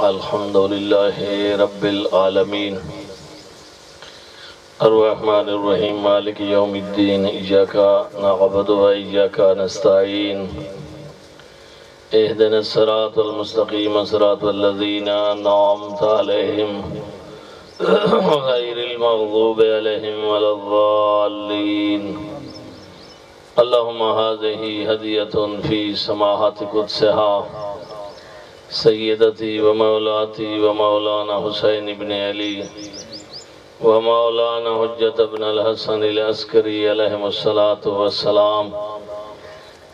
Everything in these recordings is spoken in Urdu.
الحمد لله رب العالمين الرحمن الرحيم مالك يوم الدين إياك نعبد وإياك نستعين اهدنا الصراط المستقيم صراط الذين أنعمت عليهم غير المغضوب عليهم ولا الضالين اللهم هذه هدية في سماحة قدسها سيدتي ومولاتي ومولانا حسين بن علي ومولانا حجة بن الحسن العسكري عليهم الصلاة والسلام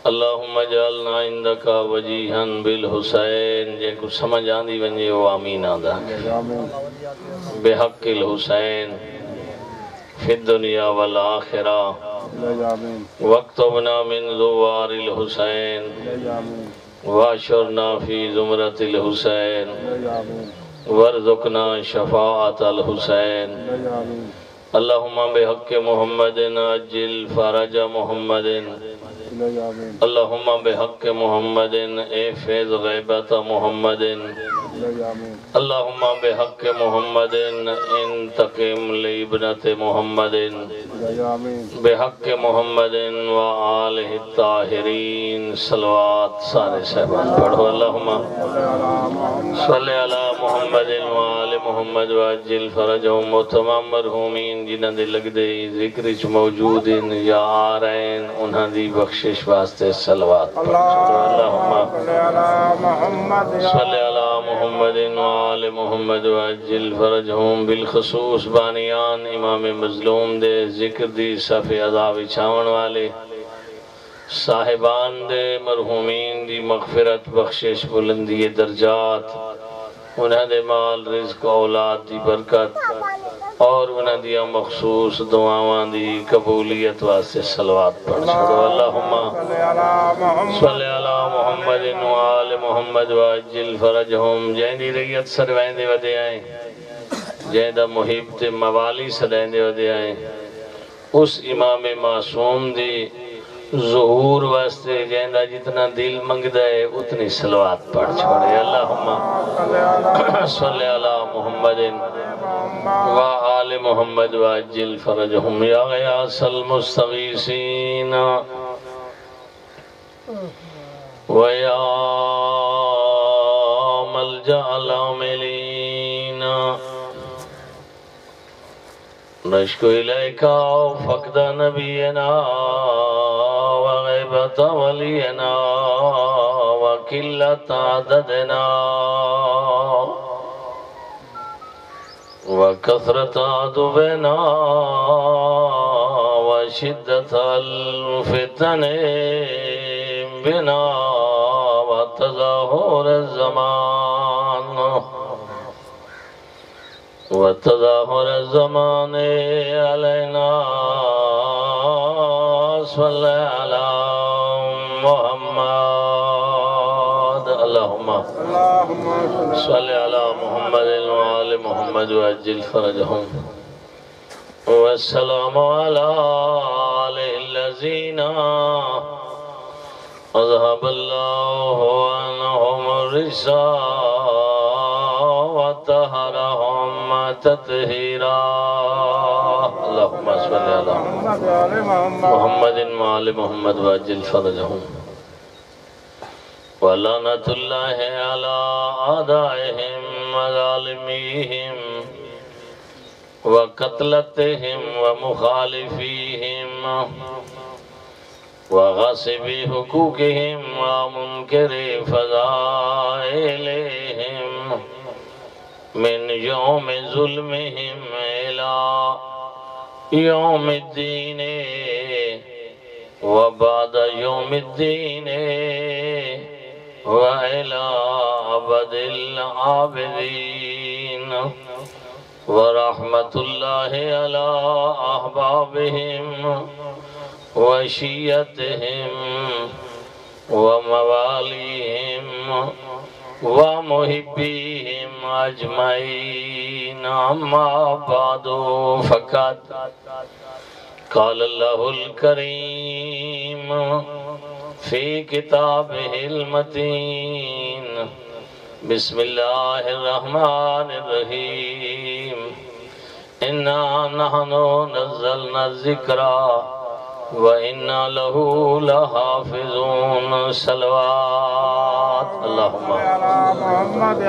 اللهم اجعلنا عندك وجيها بالحسين جن کو سمجھ آندی ونجے وہ آمین آدھا بحق الحسین فی الدنیا والآخرہ واکتبنا من زوار الحسین واشرنا فی زمرة الحسین وارزقنا شفاعة الحسین اللہم بحق محمد عجل فرج محمد اللہم بحق محمد احفظ غیبت محمد اللہم بحق محمد انتقم لابنت محمد بحق محمد وآلہ الطاہرین صلوات سارے صحبان پڑھو اللہم صلی علی محمد وآل محمد وعجل فرجہم و تمام مرحومین جنہاں دے لگ دے ذکرچ موجودین یا آرین انہاں دی بخشش واسطے صلوات پڑھو اللہم صلی علی محمد وآل محمد وعجل فرجہم بالخصوص بانیان امام مظلوم دے ذکر دی صفحہ عذاب چھاون والے صاحبان دے مرحومین دی مغفرت بخشش بلندی درجات انہاں دے مال رزق اولاد دی برکت اور انہاں دیا مخصوص دعاوان دی قبولیت واسطے صلوات پڑھ چھوڑو اللہم صلی علی محمد وآل محمد وعجل فرجہم جہن دی ریت سروائیں دے ودے آئیں جہن دا محب تے موالی سدائیں دے ودے آئیں اس امام معصوم دی ظہور واسطے جہن دا جتنا دل منگ دے اتنی صلوات پڑھ چھوڑے اللہم صلی علی محمد وآل محمد وعجل فرجہم یا غیاث المستغیثین ویا ملجأ العاملین نشکو الیکا فقد نبینا وغیبت ولینا وقلت عددنا وكثرة عدونا وشدة الفتن بنا وتظاهر الزمان علينا صلى على محمد اللهم صل على محمد وآل محمد وعجل فرجهم والسلام على آله الذين أذهب الله عنهم الرجس وطهرهم تطهيرا اللهم صل على محمد وآل محمد وعجل فرجهم ولعنة الله على أعدائهم وظالميهم وقتلتهم ومخالفيهم وغاصب حقوقهم ومنكر فضائلهم من يوم ظلمهم إلى يوم الدين وبعد يوم الدين وإلى أبد العابدين ورحمة الله على أحبابهم وشيتهم ومواليهم ومحبيهم أجمعين أما بعد فقد قال الله الكريم في كتابه المتين بسم اللہ الرحمن الرحیم انا نحن نزلنا الذکر وَإِنَّا لَهُ لَحَافِظُونَ صلوات اللہم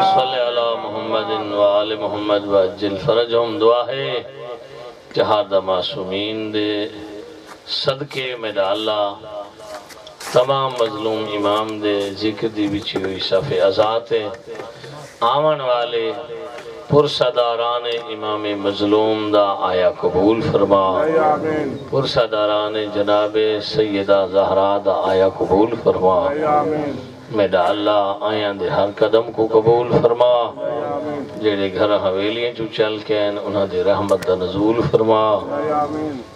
صلی علی محمد وآل محمد وعجل فرجہم دعا ہے جہادہ معصومین دے صدقے میں ڈالا تمام مظلوم امام دے ذکر دی بچی ہوئی صفحے ازات آمن والے پرسداران امام مظلوم دا آیا قبول فرما پرسداران جناب سیدہ زہرا دا آیا قبول فرما میڈا اللہ آیاں دے ہر قدم کو قبول فرما جیڑے گھر حویلیاں جو چل کے ہیں انہاں دے رحمت دا نزول فرما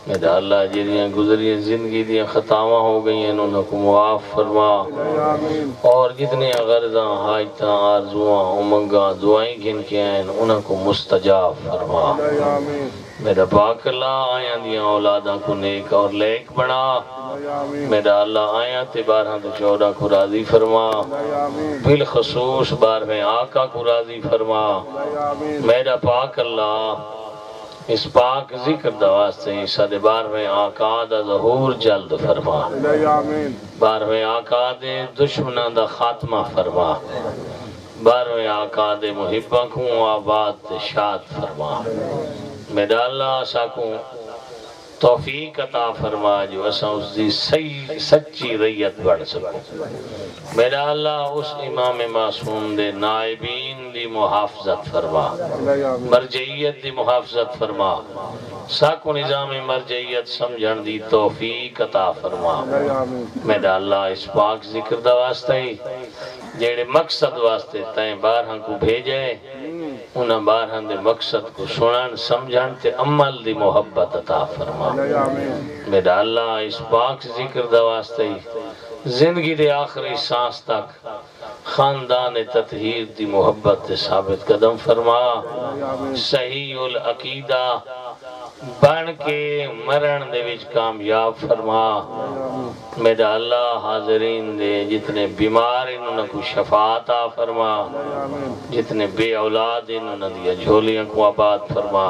میڈا اللہ جیڑیاں گزری زندگی دیاں خطاواں ہو گئی ہیں انہاں کو معاف فرما اور جتنے غرضاں حاجتاں آرزواں امنگاں دعائیں گن کے ہیں انہاں کو مستجاب فرما میرا پاک اللہ آیاں دیاں اولاداں کو نیک اور لیک بنا میرا اللہ آیاں تے 12 کو راضی فرما بالخصوص 12 آقا کو راضی فرما میرا پاک اللہ اس پاک ذکر دا واسطے عیسیٰ دے 12 آقا دا ظہور جلد فرما 12 آقا دے دشمنہ دا خاتمہ فرما 12 آقا دے محبہ کو آباد دے شاد فرما میرا اللہ ساکوں توفیق عطا فرما جو اساں اس دی سچی ریت بڑھ سکوں میرا اللہ اس امام معصوم دے نائبین دی محافظت فرما مرجعیت دی محافظت فرما ساکو نظام مرجعیت سمجھن دی توفیق عطا فرما میرا اللہ اس پاک ذکر دا واسطہ ہی جیڑے مقصد واسطے تائیں بارہاں کو بھیجے انہاں بارہاں دے مقصد کو سنن سمجھن تے عمل دی محبت عطا فرما میرا اللہ اس پاک ذکر دا واسطے ہی زندگی دے آخری سانس تک خاندان تطہیر دی محبت تے ثابت قدم فرما صحیح العقیدہ بن کے مرن دے وچ کامیاب فرما میرا اللہ حاضرین دے جتنے بیمار انہوں کو شفاعت آ فرما جتنے بے اولاد انہوں دیا جھولیاں کو آباد فرما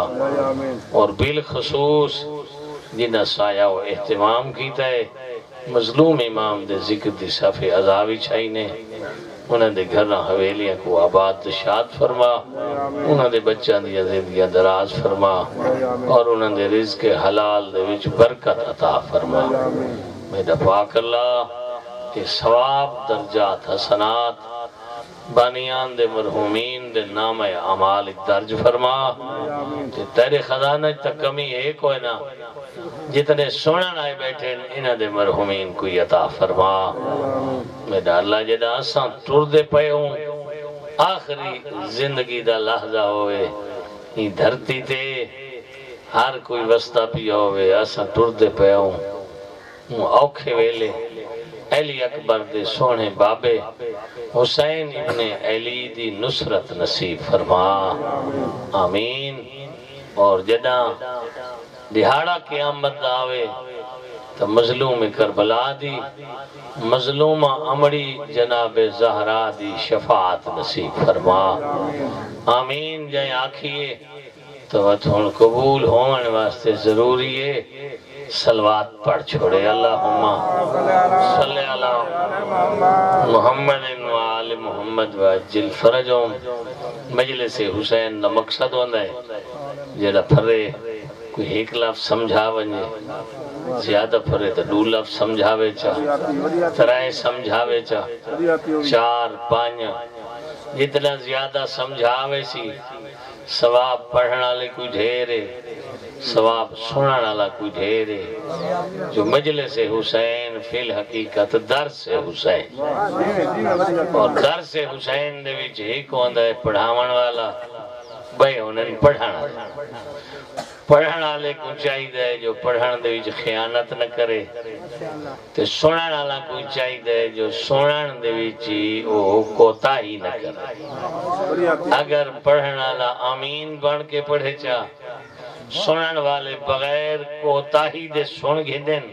اور بالخصوص جنہ سایہ و اہتمام کیتا ہے مظلوم امام دے ذکر دی صفحے عذابی چھائینے انہوں دے گھر حویلیاں کو آباد شاد فرما انہوں دے بچہ دیا زندگیاں دراز فرما اور انہوں دے رزق حلال دے وچ برکت عطا فرما میرا پاک اللہ کہ ثواب درجات حسنات بانیان دے مرحومین دے نام اعمال درج فرما کہ تیرے خزانہ تک کمی ایک ہوئے نا جتنے سنن آئے بیٹھے انہ دے مرحومین کو عطا فرما میرا اللہ جدہ اساں ٹر دے پئے ہوں آخری زندگی دا لحظہ ہوئے یہ دھرتی تے ہر کوئی وسطہ پیا ہوئے اساں ٹر دے پئے ہوں اوکھے ویلے علی اکبر دے سونے بابے حسین ابن علی دی نصرت نصیب فرما آمین اور جدہ دہاڑا قیامت آوے تو مظلوم کربلا دی مظلومہ امڑی جناب زہرا دی شفاعت نصیب فرما آمین جائیں آکھئے تو اتھون قبول ہونے واسطے ضروری ہے صلوات پڑھ چھوڑے اللہم صلی اللہ محمد وآل محمد وعجل فرجہم مجلس حسین دا مقصد ہوندہ ہے جیڑا پھرے کوئی ایک لفظ سمجھا ونجے زیادہ پھرے تو 2 لفظ سمجھاوے چاہ 3 سمجھاوے چاہ 4 5 جتنا زیادہ سمجھاوے سی ثواب پڑھنا لے کوئی ڈھیرے ثواب سننا لے کوئی ڈھیرے جو مجلس حسین فی الحقیقت درس حسین اور درس حسین دے وچ ایک ہوندہ ہے پڑھاون والا بھائی انہیں پڑھانا پڑھنا لے کو چاہی دے جو پڑھن دے وچ خیانت نہ کرے تے سنن والا کوئی چاہی دے جو سنن دے وچ او کوتاہی نہ کرے اگر پڑھن والا آمین بن کے پڑھے چا سنن والے بغیر کوتاہی دے سن گھندن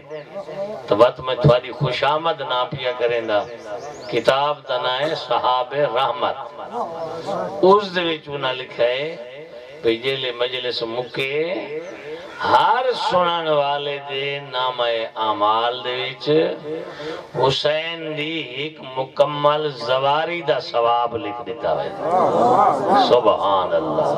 تو بات میں تھوڑی خوش آمد نہ پیا کریں دا کتاب دا نام ہے صحاب رحمت اس دے وچ انہاں لکھا ہے بھئی جیلے مجلس مکے ہر سنن والے دے نامہ اعمال دے وچ حسین دی ایک مکمل زواری دا ثواب لکھ دیتا ہے سبحان اللہ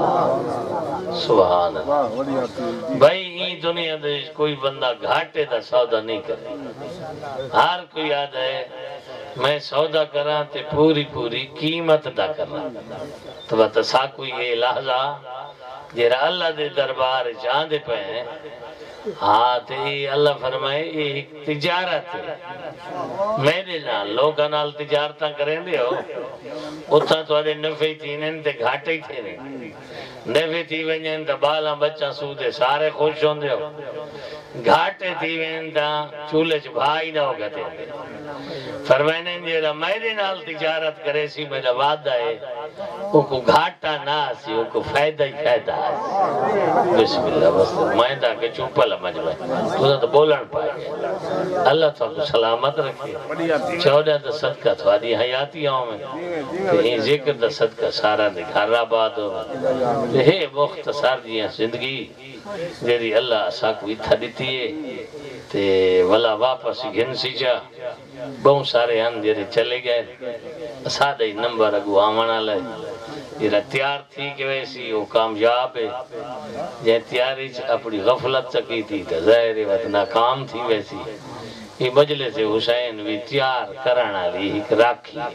سبحان اللہ بھائی یہ دنیا دے کوئی بندہ گھاٹے دا سودا نہیں کرے ہر کوئی یاد ہے میں سودا کراں تے پوری پوری قیمت دا کرنا تو بتا کوئی یہ لحظہ جیرا اللہ دے دربار جاندے پہ ہیں ہاں تے اللہ فرمائے یہ ایک تجارت ہے میرے نال لوگاں نال تجارتاں کریں دے ہو اتھاں تو آدھے نفعی تینیں تے گھاٹے ہی تھے نفعی تھی ونجیں تا بالاں بچہ سودے سارے خوش ہوندے ہو گھاٹے تھی ونجیں تا چولے چ بھائی نہ ہو گتے ہیں فرمائنے جیرا میرے نال تجارت کرے سی میرا وعدہ ہے وہ کو گھاٹا نہ سی وہ کو فائدہ ہی فائدہ ہے بسم اللہ بس میں دا کہ چوپا لمج میں تو تو بولن پائے اللہ تو سلامت رکھے 14 دا صدقہ تھوڑی حیاتی آؤں میں یہ ذکر دا صدقہ سارا دکھار آباد ہو ہے مختصر دیا زندگی جیری اللہ اسا کوئی تھا دیتی ہے تے والا واپس گھن سی جا بہت سارے ہن جیرے چلے گئے سادہ ہی نمبر اگو آمانا لائے جیرہ تیار تھی کہ ویسی وہ کامیاب ہے جہاں تیاری اپنی غفلت چکی تھی تو ظاہر وقت ناکام تھی ویسی یہ مجلس حسین بھی تیار کرانا لی ایک راکھی ہے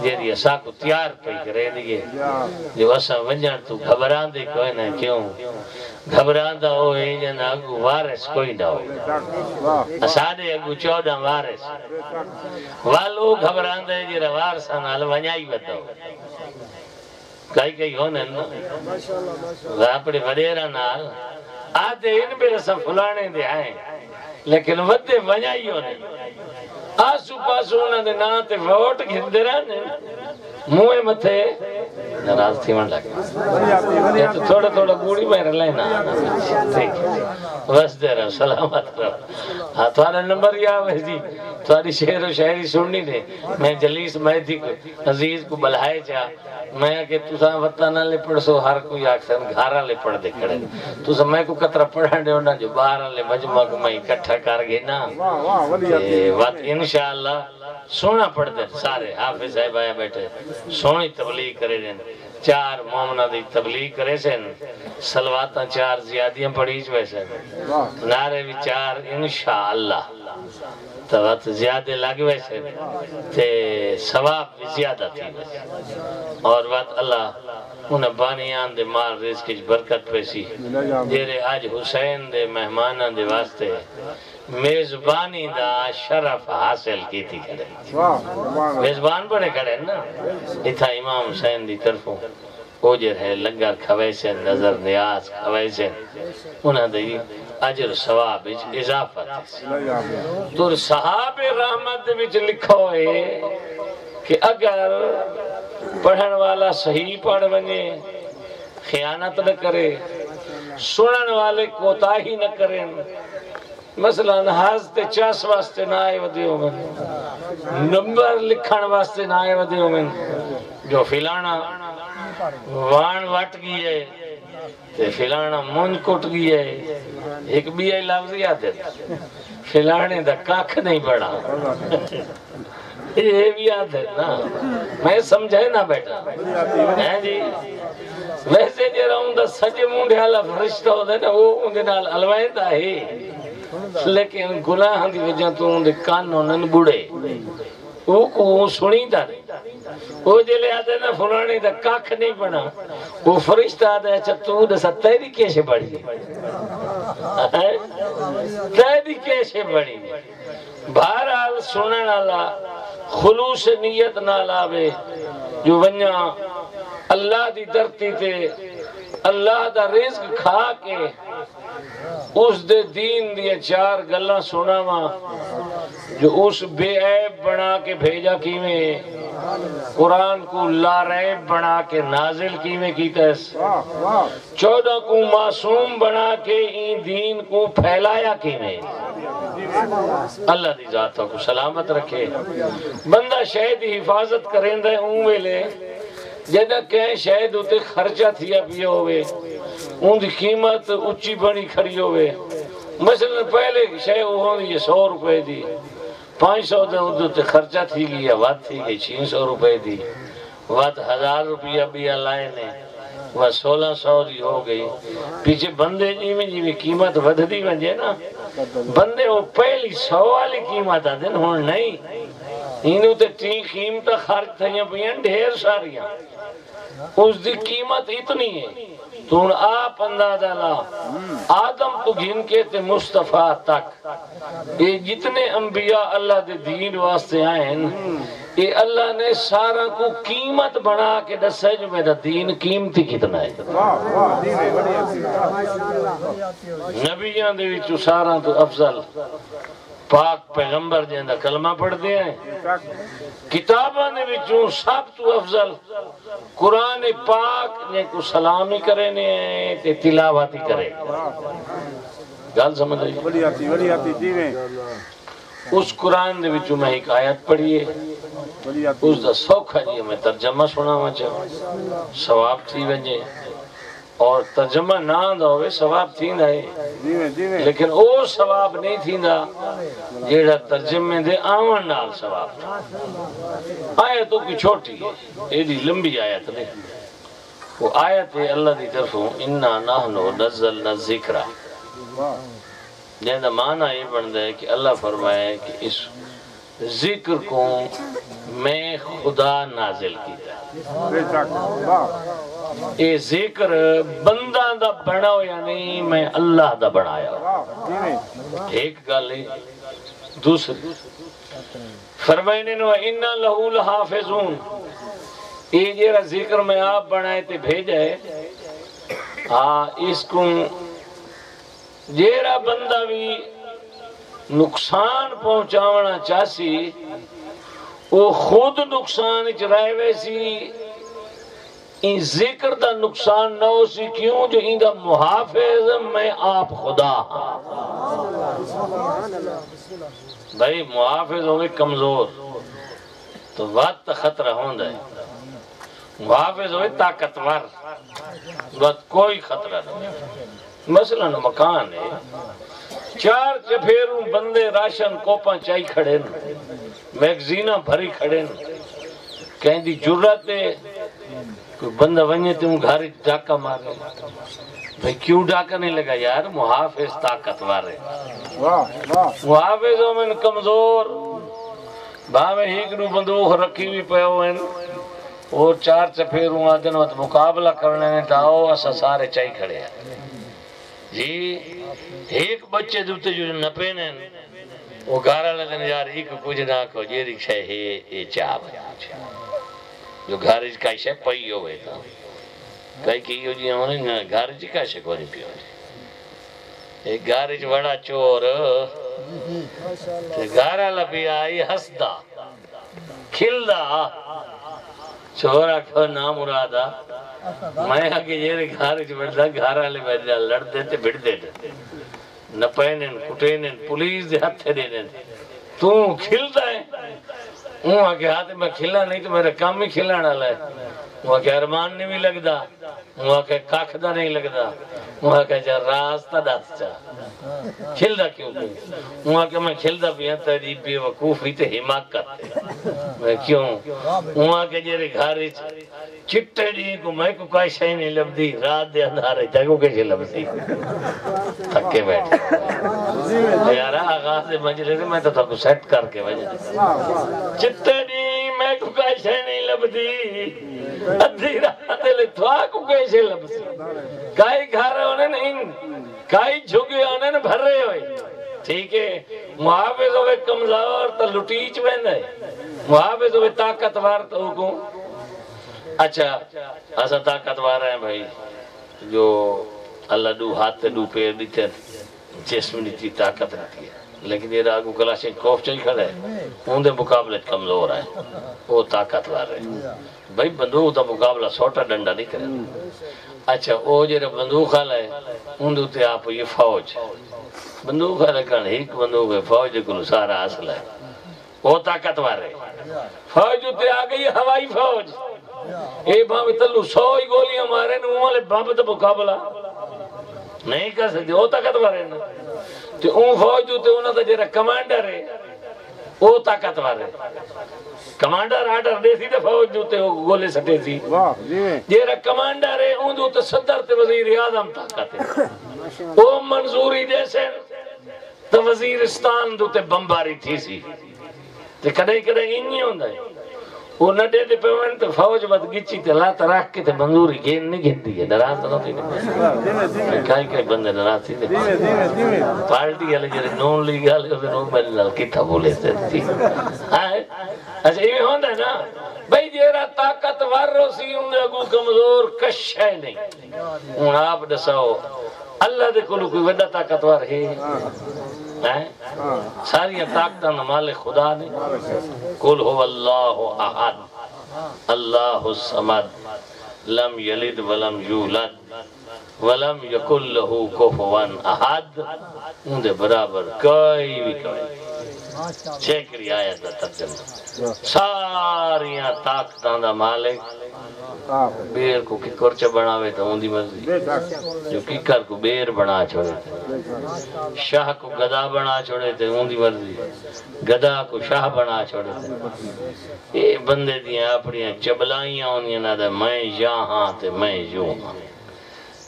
جیری اسا کو تیار پہ کرے دیئے جو اسا ونجن تو گھبران دے کوئی نہ کیوں گھبران دا ہو ہے جن اگو وارس کوئی نہ ہو اسادے اگو 14 وارس والو گھبران دے جیرہ وارسان حال ونجائی بتا ہو کئی ہونے نا اپنے وڈیرہ نال آدھے ان پہ رسا فلانے دے آئیں لیکن ودے ونجائی ہونے آسو پاسو انہوں نے نا تے ووٹ گھندے رہنے موئے متھے ناراض تھی من لگے یہ تو تھوڑا تھوڑا گوڑی میں رلینا بس دے رہا سلامت رہا تھوڑا نمبر یا ویسی تھوڑی شعر و شاعری سننی دے میں جلیس مہدی کو عزیز کو بلائے جا میں کہ تُسا وطنہ لے پڑھ سو ہر کوئی آکسن گھارا لے پڑھ دے کھڑے تُسا میں کو کترہ پڑھا دے ہونا جو باہرہ لے مجمع کو میں اکٹھا کر گئے نا وقت انشاءاللہ سونا پڑھ دے سارے حافظ صاحب آیا بیٹھے سونی تبلیغ کرے دیں 4 مومنہ دی تبلیغ کرے سن سلواتاں 4 زیادیاں پڑھی جو ایسے نعرے بھی 4 انشاءاللہ تو وقت زیادہ لگ ویسے تے ثواب بھی زیادہ تھی ویسے اور وقت اللہ انہیں بانیان دے مال رزق کی برکت پیسی جیرے آج حسین دے مہمانہ دے واسطے میزبانی دا شرف حاصل کی تھی کھڑے میزبان بڑے کھڑے نا اتھا امام حسین دی طرفوں اوجر ہے لنگر کھوے سے نظر نیاز کھوے سے انہاں دی اجر ثواب اضافہ تھی تو صحاب رحمت وچ لکھو ہے کہ اگر پڑھن والا صحیح پڑھ بنے خیانت نہ کرے سنن والے کوتاہی نہ کریں مثلا نحاز تے چاس واسطے نہ آئے ودیوں میں نمبر لکھن واسطے نہ آئے ودیوں میں جو فلانا وان وٹ گئی ہے تے فلانا مونج کٹ گئی ہے ایک بھی ہے لفظی آتے فلانے دا کاکھ نہیں بڑھا یہ بھی یاد ہے نا میں سمجھے نا بیٹا ہیں جی ویسے جے رہوں دا سجے مونڈے حالا فرشتہ ہو دے نا وہ اندے نال علوائیں دا ہی لیکن گناہ دی وجہ تو اندے کانوں نن بڑے وہ کو سنی دا نہیں وہ جلے آدھے نا فلانے دا کاکھ نہیں بنا وہ فرشتہ آدھے اچھا تو دے سا تیری کیسے بڑھی تیری کیسے بڑھی بہرحال سنن اللہ خلوص نیت نہ لاوے جو ونیا اللہ دی درتی تے اللہ دا رزق کھا کے اس دے دین دیے 4 گلاں سناواں جو اس بے عیب بنا کے بھیجا کیویں قرآن کو لا ریب بنا کے نازل کیویں کیتا ہے 14 کو معصوم بنا کے این دین کو پھیلایا کیویں اللہ دی ذات کو سلامت رکھے بندہ شہد دی حفاظت کریں دے اون ویلے جدہ کہیں شہد ہوتے خرچہ تھیا پیا ہوئے ان دی قیمت اچھی بڑی کھڑی ہوئے مثلا پہلے شہد ہوئی 100 روپے دی 500 دے اندر تے خرچہ تھی گیا وات تھی گئی 600 روپے دی وات 1000 روپیہ بھی لائے نے وہ 1600 دی ہو گئی پیچھے بندے جی میں قیمت ودھ دی ونجے نا بندے وہ پہلی 100 والی قیمت آدھن ہون نہیں انہوں تے 3 قیمت خرچ تھائیاں پہیاں ڈھیر ساریاں اس دی قیمت اتنی ہے تو ان آپ اندازہ لا آدم تو گھن کے تے مصطفیٰ تک یہ جتنے انبیاء اللہ دے دین واسطے آئے ہیں یہ اللہ نے سارا کو قیمت بنا کے دسے جو میرا دین قیمتی کتنا ہے نبیان دے وچوں سارا تو افضل پاک پیغمبر جیندہ کلمہ پڑھ دے ہیں کتاباں دے وچوں سب تو افضل قرآن پاک نے کو سلامی کرنے ہیں تے تلاواتی کرے گال سمجھ رہی بڑی آتی جی میں اس قرآن دے وچوں میں ایک آیت پڑھیے اس دا سوکھا جی میں ترجمہ سنا وچا ثواب تھی ونجے اور ترجمہ نہ دا ہوئے ثواب تھی نہ ہے لیکن او ثواب نہیں تھی نہ جیڑا ترجمے دے آون نال ثواب آیتوں کی چھوٹی ہے ایدی لمبی آیت نہیں وہ آیت ہے اللہ دی طرفوں اِنَّا نَحْنُ نَزَّلْنَا الذِّكْرَ جیندہ معنی یہ بندہ ہے کہ اللہ فرمائے کہ اس ذکر کو میں خدا نازل کیتا یہ ذکر بندہ دا بناو یا نہیں میں اللہ دا بنایا ایک گل ہے دوسری فرمائنے نو اِنَّا لَهُ لَحَافِظُونَ یہ جیرا ذکر میں آپ بنائے تے بھیجا ہے اس کو جیرا بندہ بھی نقصان پہنچاونا چاہسی وہ خود نقصان چرائے ویسی ان ذکر دا نقصان نہ ہو سی کیوں جو ان دا محافظ میں آپ خدا بھائی محافظ ہوئے کمزور تو وقت خطرہ ہوندہ ہے محافظ ہوئے طاقتور وقت کوئی خطرہ نہیں مثلا مکان ہے 4 چپھیروں بندے راشن کوپاں چائی کھڑے نا میگزینہ بھری کھڑے نا کہیں دی جرات ہے کوئی بندہ ونجے تم گھاری ڈاکہ مارے بھئی کیوں ڈاکہ نہیں لگا یار محافظ طاقتور ہے محافظوں میں کمزور باہمیں ایک نو بندوق رکھی بھی پہ ہوئے اور 4 چپھیروں آدن وقت مقابلہ کرنے نے داؤ اسا سارے چائی کھڑے ہیں جی ایک بچے دوتے جو نپینے وہ گارا لگن یار ایک کچھ نہ کو یہ رکشہ ہے یہ چاپ جو گھارج کا شے پئی ہوئے تھا کئی کیوں جی ہونے گھارج کا شے کو نہیں پیو ایک گھارج بڑا چور گارا لبی آئی ہسدا کھلدا چورا کھو نام مرادا میں آگے یہ گھارج بڑھتا گھارا لے بیٹھا لڑ دیتے بڑھ دیتے نپینن کٹینن پولیس دے ہتھے دینن تو کھلتا ہے وہ آگے ہاتھ میں کھلا نہیں تو میرا کام ہی کھلانا لائے وہ آگے ارمان نہیں بھی لگ دا وہ آگے کاکھدہ نہیں لگ دا وہ آگے جا راستہ داست چاہ کھلدا کیوں بھی وہ آگے میں کھلدا بھی ہیں تحریب بھی وقوف ہی تے حماقت میں کیوں وہ آگے جیرے گھاری چٹے جی کو میں کو کوئی شاہی نہیں لب دی رات دے اندھارے جاگو کیسے لب دی تھکے بیٹھے یارا آغاز مجلے سے میں تو تھا کو سیٹ کر کے وجہ چٹے جی میں کو کوئی شاہی نہیں لب دی ادھی رات لے تھوا کو کیسے لب دی کائی گھارے ہونے نہیں کائی جھگے ہونے نے بھر رہے ہوئے ٹھیک ہے محافظ ہوئے کمزور تو لٹیچ بہن ہے محافظ ہوئے طاقتوار تو حکم اچھا ایسا طاقتوار ہیں بھائی جو اللہ دو ہاتھ دو پیر دیتے جسم دیتی طاقت رہتی ہے لیکن یہ راگو کلاشیں کوف چاہی کھڑے ان دے مقابلے کمزور ہیں وہ طاقتوار ہیں بھائی بندوق دا مقابلہ سوٹا ڈنڈا نہیں کرے اچھا وہ جو بندوق حال ہے ان دوتے آپ یہ فوج بندوق ہے لیکن ایک بندوق ہے فوج کو سارا اصل ہے وہ طاقتور ہے فوج تے آ گئی ہوائی فوج اے بھاوے تلو 100 ہی گولیاں مارے نو والے بم تے مقابلہ نہیں کر سکتے وہ طاقتور ہے نا تے اون فوج تے انہاں دا جڑا کمانڈر ہے وہ طاقتور ہے کمانڈر آرڈر دے سی تے فوج تے گولے سٹے سی جڑا کمانڈر ہے اون تے صدر تے وزیر اعظم طاقت ہے وہ منظوری دے سے تو وزیرستان تے بمباری تھی سی تے کدے کدے انہی ہوندا ہے وہ نڈے دے پیون تے فوج بد گچی تے لا تراک کے تے منظوری گین نہیں گھندی ہے ناراض نہ تھی کئی بندے ناراض تھی پارٹی والے جڑے نون لیگ والے او نو میرے نال کیتھا بولے تے اچھا یہ ہوندا ہے نا بھئی جیڑا طاقتور سی اون دے اگوں کمزور کش ہے نہیں ہن آپ دساؤ اللہ دے کولوں کوئی وڈا طاقتور ہے ساری طاقتاں دا مالک خدا نے قل هو اللہ احد اللہ الصمد لم یلد ولم یولد ولم یکن له کفوا احد ان دے برابر کوئی بھی کوئی چھکری آیت دا ترجمہ ساری طاقتاں دا مالک بیر کو ککر چ بناوے تو اون دی مرضی جو ککر کو بیر بنا چھوڑے تے شاہ کو گدا بنا چھوڑے تے اون دی مرضی گدا کو شاہ بنا چھوڑے تے اے بندے دیاں اپنی چبلائیاں ہونیاں نہ تے میں یہاں تے میں یوں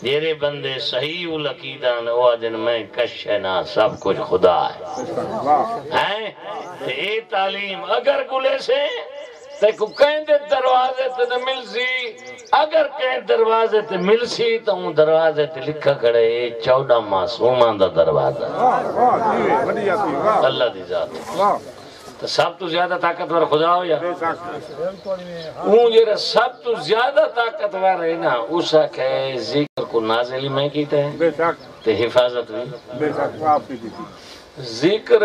جیرے بندے صحیح العقیدہ وہ دن میں کش ہے نا سب کچھ خدا ہے تے اے تعلیم اگر گلے سے تے کو کہیں دے دروازے تے نہ مل سی اگر کہیں دروازے تے مل سی تو ان دروازے تے لکھا کھڑے 14 معصومان دا دروازہ اللہ دی ذات تو سب تو زیادہ طاقتور خدا ہو یا اون جیرا سب تو زیادہ طاقتور ہے نا اسا کہ ذکر کو نازل میں کیتا ہے تے حفاظت بھی ذکر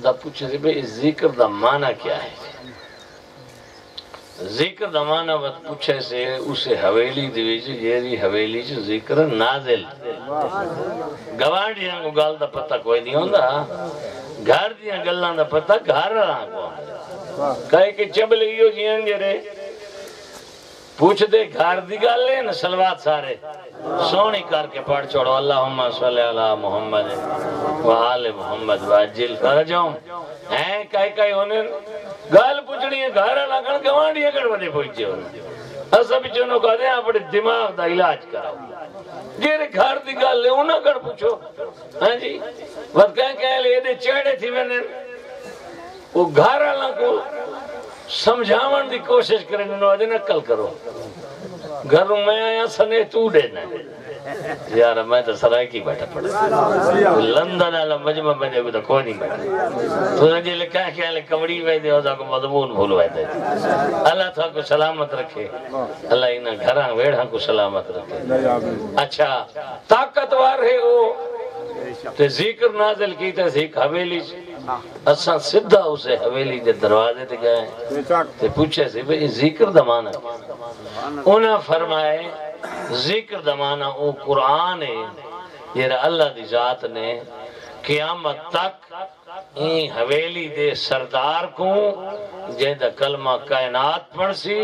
دا پوچھے سے بھئی ذکر دا معنی کیا ہے ذکر دا معنی وقت پوچھے سے اسے حویلی دیویجی جیری حویلی چھ ذکر نازل گوانڈیاں کو گال دا پتہ کوئی نہیں ہوندہ گھر دیاں گلان دا پتہ گھر رہاں کو کہے کہ چبلیو جیاں جرے پوچھ دے گھر دی گال لے نا سلوات سارے سونی کر کے پڑھ چھوڑو اللہم صلی اللہ محمد و آل محمد و عجل فرجوں ہیں کہے ہونے گال پوچھنی ہے گھر لگن گوانڈیاں کڑ بڑے پوچھے ہونے ایسا بھی چونوں کہا دیں اپنے دماغ دا علاج کراؤ جیرے گھر دی گال لے انہاں کڑ پوچھو ہاں جی وقت کہیں لے دے چیڑے تھی میں نے وہ گھر اللہ کو سمجھاون دی کوشش کریں انہوں آدھے نکل کرو گھروں میں آیا سنے تو دینا یار میں تو سرائی کی بیٹھا پڑا لندن والا مجمع میں دیکھو تو کوئی نہیں بیٹھا تو رجے لکھا ہے کہ کمڑی وے دے ہوتا کو مضمون بھول وے دے اللہ تھا کو سلامت رکھے اللہ انہاں گھراں ویڑھاں کو سلامت رکھے اچھا طاقتور ہے وہ تے ذکر نازل کی تے ذکر حویلی اساں صدہ اسے حویلی دے دروازے تے گئے تے پوچھے سے بھئی ذکر دمانا انہاں فرمائے ذکر دمانا او قرآن ہے یہ اللہ دی ذات نے قیامت تک این حویلی دے سردار کو جیدہ کلمہ کائنات پڑھ سی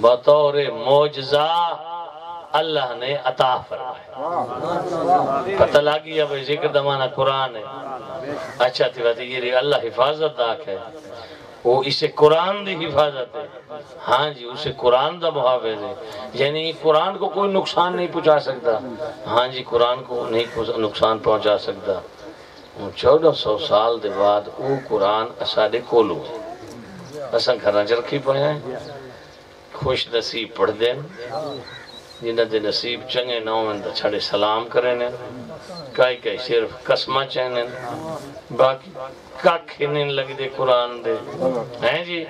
بطور معجزہ اللہ نے عطا فرمائے پتہ لگی ہے بھئی ذکر دمانا قرآن ہے اچھا تھی بات یہ اللہ حفاظت داک ہے وہ اسے قرآن دی حفاظت ہے ہاں جی اسے قرآن دا محافظ ہے یعنی قرآن کو کوئی نقصان نہیں پہنچا سکتا ہاں جی قرآن کو نہیں نقصان پہنچا سکتا 1400 سال دے بعد وہ قرآن اساڑے کولو اساں گھراں چ رکھی پیا ہیں خوش نصیب پڑھ دیں جنہ دے نصیب چنگے نہ ہون تے چھڑے سلام کریں کئی صرف قسمہ چینن باقی کاکھ نہیں لگ دے قرآن دے ہیں جی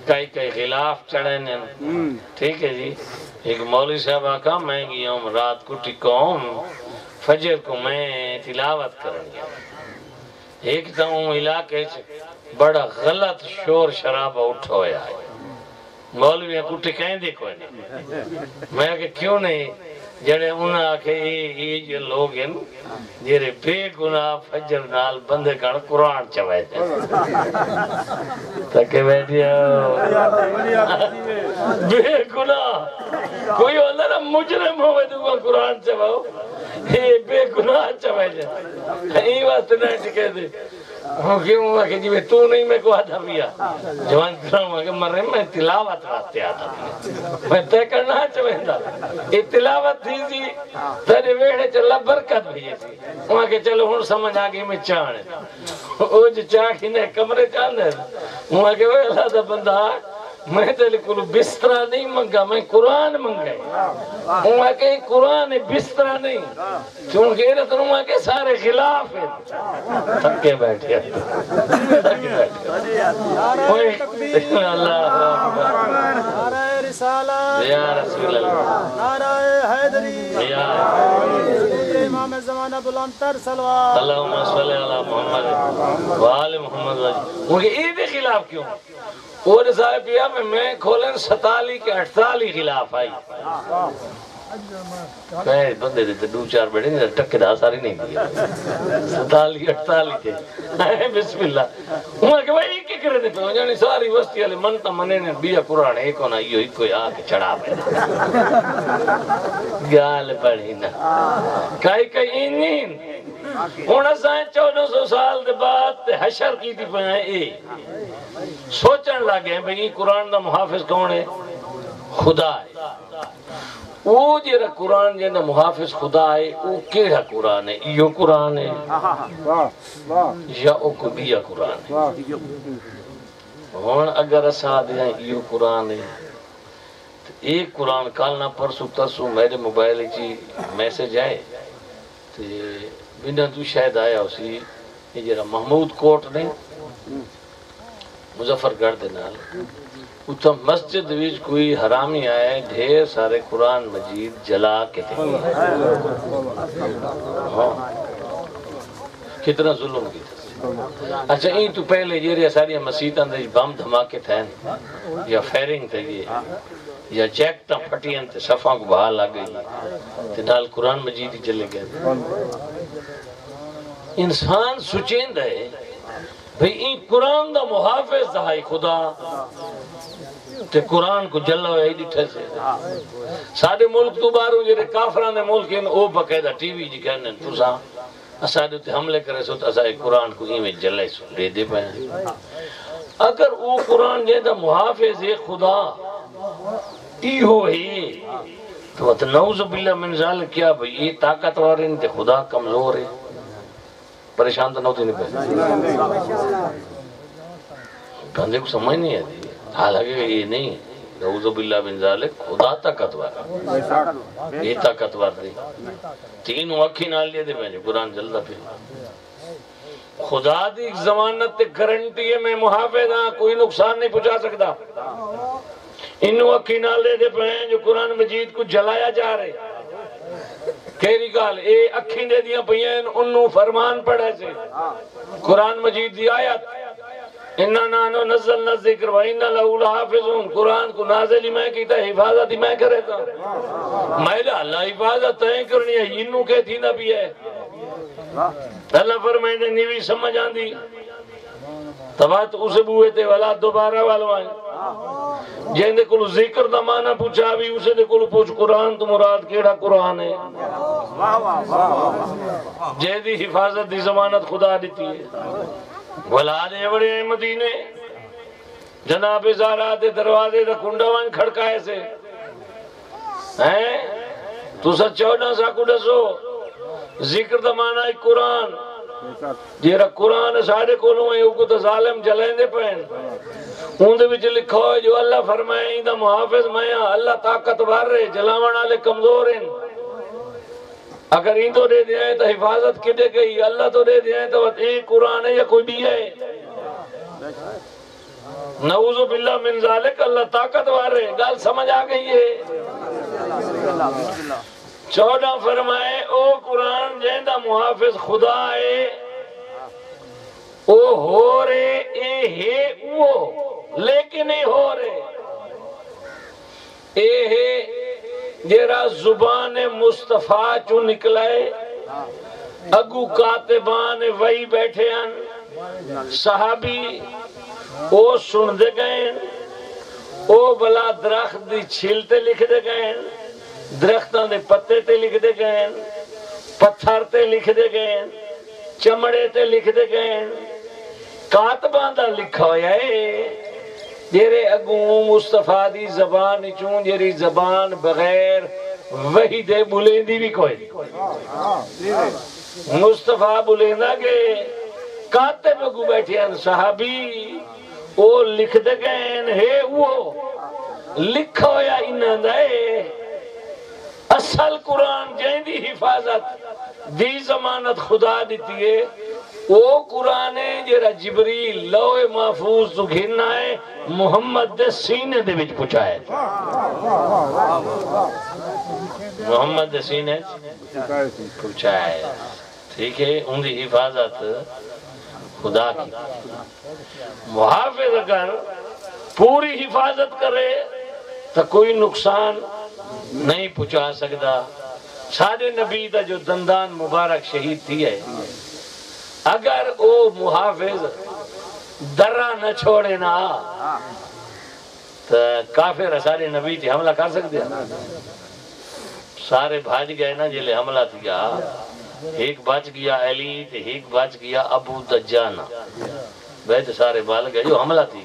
کئی خلاف چڑھیں ٹھیک ہے جی ایک مولوی صاحب آقا میں گیا ہوں رات کو ٹکاؤں فجر کو میں تلاوت کریں گیا ایک تا ہوں علاقے بڑا غلط شور شرابہ اٹھا ہویا ہے مولوی کو ٹکائیں دیکھو میں کہ کیوں نہیں جڑے انہاں آکھے یہ جو لوگ ہیں جڑے بے گناہ فجر نال بندے کن قرآن چوائے تھے تکے بیٹھیا بے گناہ کوئی ہوتا نا مجرم ہوئے تو قرآن چواؤ یہ بے گناہ چوائے تھے یہ بات نہ ٹکے دے کیوں ہوا کہ جی میں تو نہیں میں کو آدھا بیا جوان کرام ہوا کہ مرے میں تلاوت واسطے آدھا بیا میں تے کرنا چوہیں دا یہ تلاوت تھی سی تیرے ویڑے چلا برکت بھی تھی وہاں کہ چلو ہون سمجھ آگئی میں چاہنے او جو چاہ کھینے کمرے چاہنے وہاں کہ وہ اللہ دا بندہ میں تیلے کلو بسترہ نہیں منگا میں قرآن منگا وہاں کہ قرآن بسترہ نہیں چونکہ یہ تو وہاں کہ سارے خلاف ہیں تھکے بیٹھے اللہ نعرہ رسالت یا رسول اللہ نعرہ حیدری یا امام زمانہ بلندتر سلوات اللہم صلی اللہ محمد وآل محمد وہ یہ بھی خلاف کیوں اور صاحب یہ میں کھولن 47 کے 48 خلاف آئی میں بندے دیتے دو چار بیٹھے نہیں ٹکے دا ساری نہیں دیا 47 48 تھے بسم اللہ وہاں کہ بھائی ایک کرے دیتے ہوں یعنی ساری وستی والے منتا منے نے بیا قرآن ایک ہونا یہ ایک کوئی آکے چڑھا بیٹھا گال پڑھی نا کئی نہیں ہونا سائیں 1400 سال دے بعد حشر کی تھی پہنے اے سوچن لگے ہیں بھئی قرآن دا محافظ کون ہے خدا ہے وہ جیرا قرآن جینا محافظ خدا ہے وہ کیڑا قرآن ہے یہ قرآن ہے یا او کبیہ قرآن ہے ہون اگر اسا دیا یہ قرآن ہے ایک قرآن کالنا پرسو ترسو میرے موبائل کی میسیج آئے بنا تو شاید آیا اسی یہ جیرا محمود کوٹ نہیں مظفر گڑھ دے نال اتھا مسجد ویچ کوئی حرامی آئے ڈھیر سارے قرآن مجید جلا کے تھے کتنا ظلم کی تھا اچھا این تو پہلے یہ رہا ساری مسیطان دے بم دھماکے تھے یا فیرنگ تھے یا جیکٹاں پھٹیاں تھے صفحہ کو بہا لگ گئی تے نال قرآن مجید ہی چلے گئے انسان سچین رہے بھئی این قرآن دا محافظ دا ہے خدا تے قرآن کو جلہ ہوئے ہی ڈٹھے سے سارے ملک تو باروں جیرے کافران دے ملک ہیں او بقیدہ ٹی وی جی کہنے تو سا اسادے تے حملے کرے سو تو اسائے قرآن کو ہی میں جلے سو لے دے پائیں اگر او قرآن جیدہ محافظ ہے خدا ای ہو ہی تو نعوذ باللہ من ذالک کیا بھئی یہ طاقتور ہیں تے خدا کمزور ہے پریشان تو نہ ہوتی نہیں پہنے بندے کو سمجھ نہیں ہے حالانکہ یہ نہیں نعوذ باللہ من ذالک خدا طاقتور یہ طاقتور نہیں تین وقی نال لیے دے پہنے قرآن جلدہ پہ خدا دی ایک زمانت تے گارنٹی ہے میں محافظ ہاں کوئی نقصان نہیں پہنچا سکتا ان وقی نال لیے دے پہنے جو قرآن مجید کو جلایا جا رہے کہری گال اے اکھیں دے دیاں پہین انہوں فرمان پڑھے سے قرآن مجید دی آیت انہا نانو نزلنا ذکر و انہا لہو لحافظون قرآن کو نازلی میں کیتا حفاظت ہی میں کرے تھا میں لہا اللہ حفاظت تہیں کرنی ہے انہوں کے تھی نبی ہے اللہ فرمائے دے نیوی سمجھ آن دی تبات اسے بوئے تے والا دوبارہ والوائیں جہاں دے کلو ذکر دا مانا پوچھا بھی اسے دے کلو پوچھ قرآن تو مراد کیڑا قرآن ہے جہاں دی حفاظت دی ضمانت خدا دیتی ہے ولادے بڑے مدینے جناب زارہ دے دروازے دا کنڈا وان کھڑکائے سے تو سا 14 سا کو ڈسو ذکر دا مانا ہے قرآن جیرا قرآن سارے کولوں ہیں اوکو تو ظالم جلیں دے پہن ان دے بچے لکھو ہے جو اللہ فرمائے ہی دا محافظ میں اللہ طاقت بھر رہے جلاوان آلے کمزور ہیں اگر ان تو دے دیا ہے تو حفاظت کدے گئی اللہ تو دے دیا ہے تو ایک قرآن ہے یا کوئی بھی ہے نعوذ باللہ من ذالک اللہ طاقت بھر رہے گال سمجھ آ گئی ہے 14 فرمائے او قرآن جہندہ محافظ خدا ہے او ہو رہے اے ہے او لیکن نہیں ہو رہے اے ہے جیرا زبان مصطفیٰ چو نکلائے اگو کاتبان وہی بیٹھے ہیں صحابی او سن دے گئے او بلا درخت دی چھیلتے لکھ دے گئے درختان دے پتے تے لکھ دے گئے پتھر تے لکھ دے گئے چمڑے تے لکھ دے گئے کاتبان دا لکھا ہویا ہے جیرے اگوں مصطفیٰ دی زبان چون جیری زبان بغیر وہی دے بلیندی بھی کوئی مصطفیٰ بلیندہ کے کاتب اگو بیٹھے ہیں صحابی وہ لکھ دے گئے ہے وہ لکھا ہویا انہاں دے اصل قرآن جائیں دی حفاظت دی ضمانت خدا دیتی ہے وہ قرآن ہے جیرا جبریل لوح محفوظ تو گھرنا ہے محمد دے سینے دے بچ پچھائے محمد دے سینے پچھائے ٹھیک ہے ان دی حفاظت خدا کی محافظ اگر پوری حفاظت کرے تو کوئی نقصان نہیں پہنچا سکتا سارے نبی دا جو دندان مبارک شہید تھی ہے اگر وہ محافظ درہ نہ چھوڑے نا تو کافر سارے نبی تھی حملہ کر سکتے ہیں سارے بھاج گئے نا جلے حملہ تھیا ایک بچ گیا علی تے ایک بچ گیا ابو دجانہ بیت سارے بال گئے جو حملہ تھی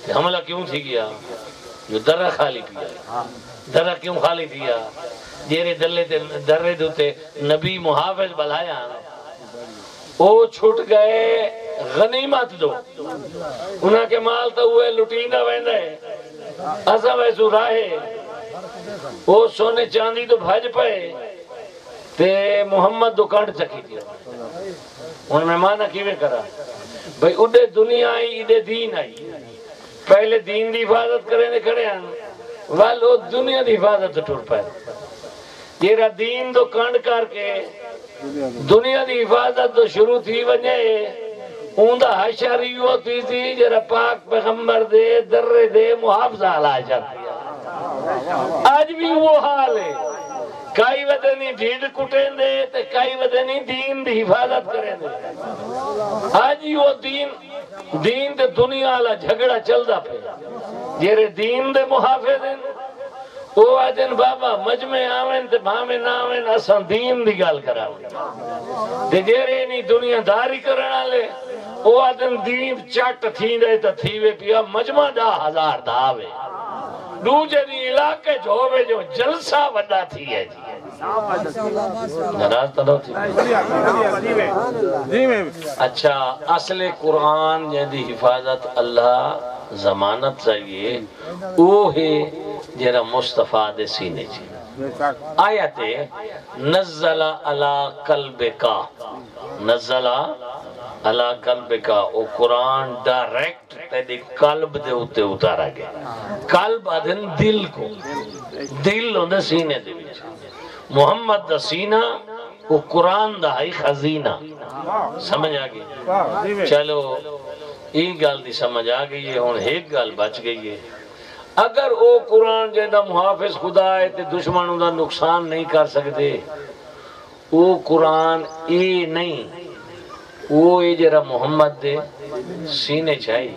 تے حملہ کیوں تھی گیا جو درہ خالی پیا درہ کیوں خالی تھیا جیرے درے دوتے نبی محافظ بلایا وہ چھوٹ گئے غنیمت دو انہاں کے مال تو ہوئے لٹیندہ ویندہ ہے ایسا ویسو راہے وہ سونے چاندی تو بھاج پائے تے محمد دو کانٹ چکی دیا ان میں مانا کیویں کرا بھئی اڈے دنیا آئی اڈے دین آئی پہلے دین دی حفاظت کریں دے کھڑے ہیں والو دنیا دی حفاظت ٹور پائے تیرا دین دو کانٹ کر کے دنیا دی حفاظت تو شروع تھی وجہ اوندہ حشری ہوتی تھی جرا پاک پیغمبر دے در دے محافظہ علاج جاتی آج بھی وہ حال ہے کئی ودنی ڈھیڑ کٹیں دے تے کئی ودنی دین دی حفاظت کریں دے آج ہی وہ دین تے دنیا علا جھگڑا چل دا پہ جیرے دین دے محافظ ہیں وہ آدن بابا مجمع آوین تے بھامے نہ آوین اساں دین دی گال کراوین تے جیرے نہیں دنیا داری کرنا لے وہ آدن دین چٹ تھی دے تا تھیوے پیا مجمع 10,000 داوے دوجہ دی علاقے جو ہوئے جو جلسہ وڈا تھی ہے نراز تلو تھی اچھا اصل قرآن جہدی حفاظت اللہ ضمانت چاہیے وہ ہے جیرا مصطفیٰ دے سینے چاہیے آیت نزل علی قلبکا نزل علی قلبکا او قرآن ڈائریکٹ تیری قلب دے ہوتے اتارا گیا قلب آدھن دل کو دل ہوندے سینے دے بیچ محمد دا سینہ وہ قرآن دا ہی خزینہ سمجھ آگئی چلو ایک گال دی سمجھ آگئی ہے اور ایک گال بچ گئی ہے اگر وہ قرآن جیدہ محافظ خدا ہے تے دشمنوں دا نقصان نہیں کر سکتے وہ قرآن اے نہیں وہ اے جرا محمد دے سینے چاہیے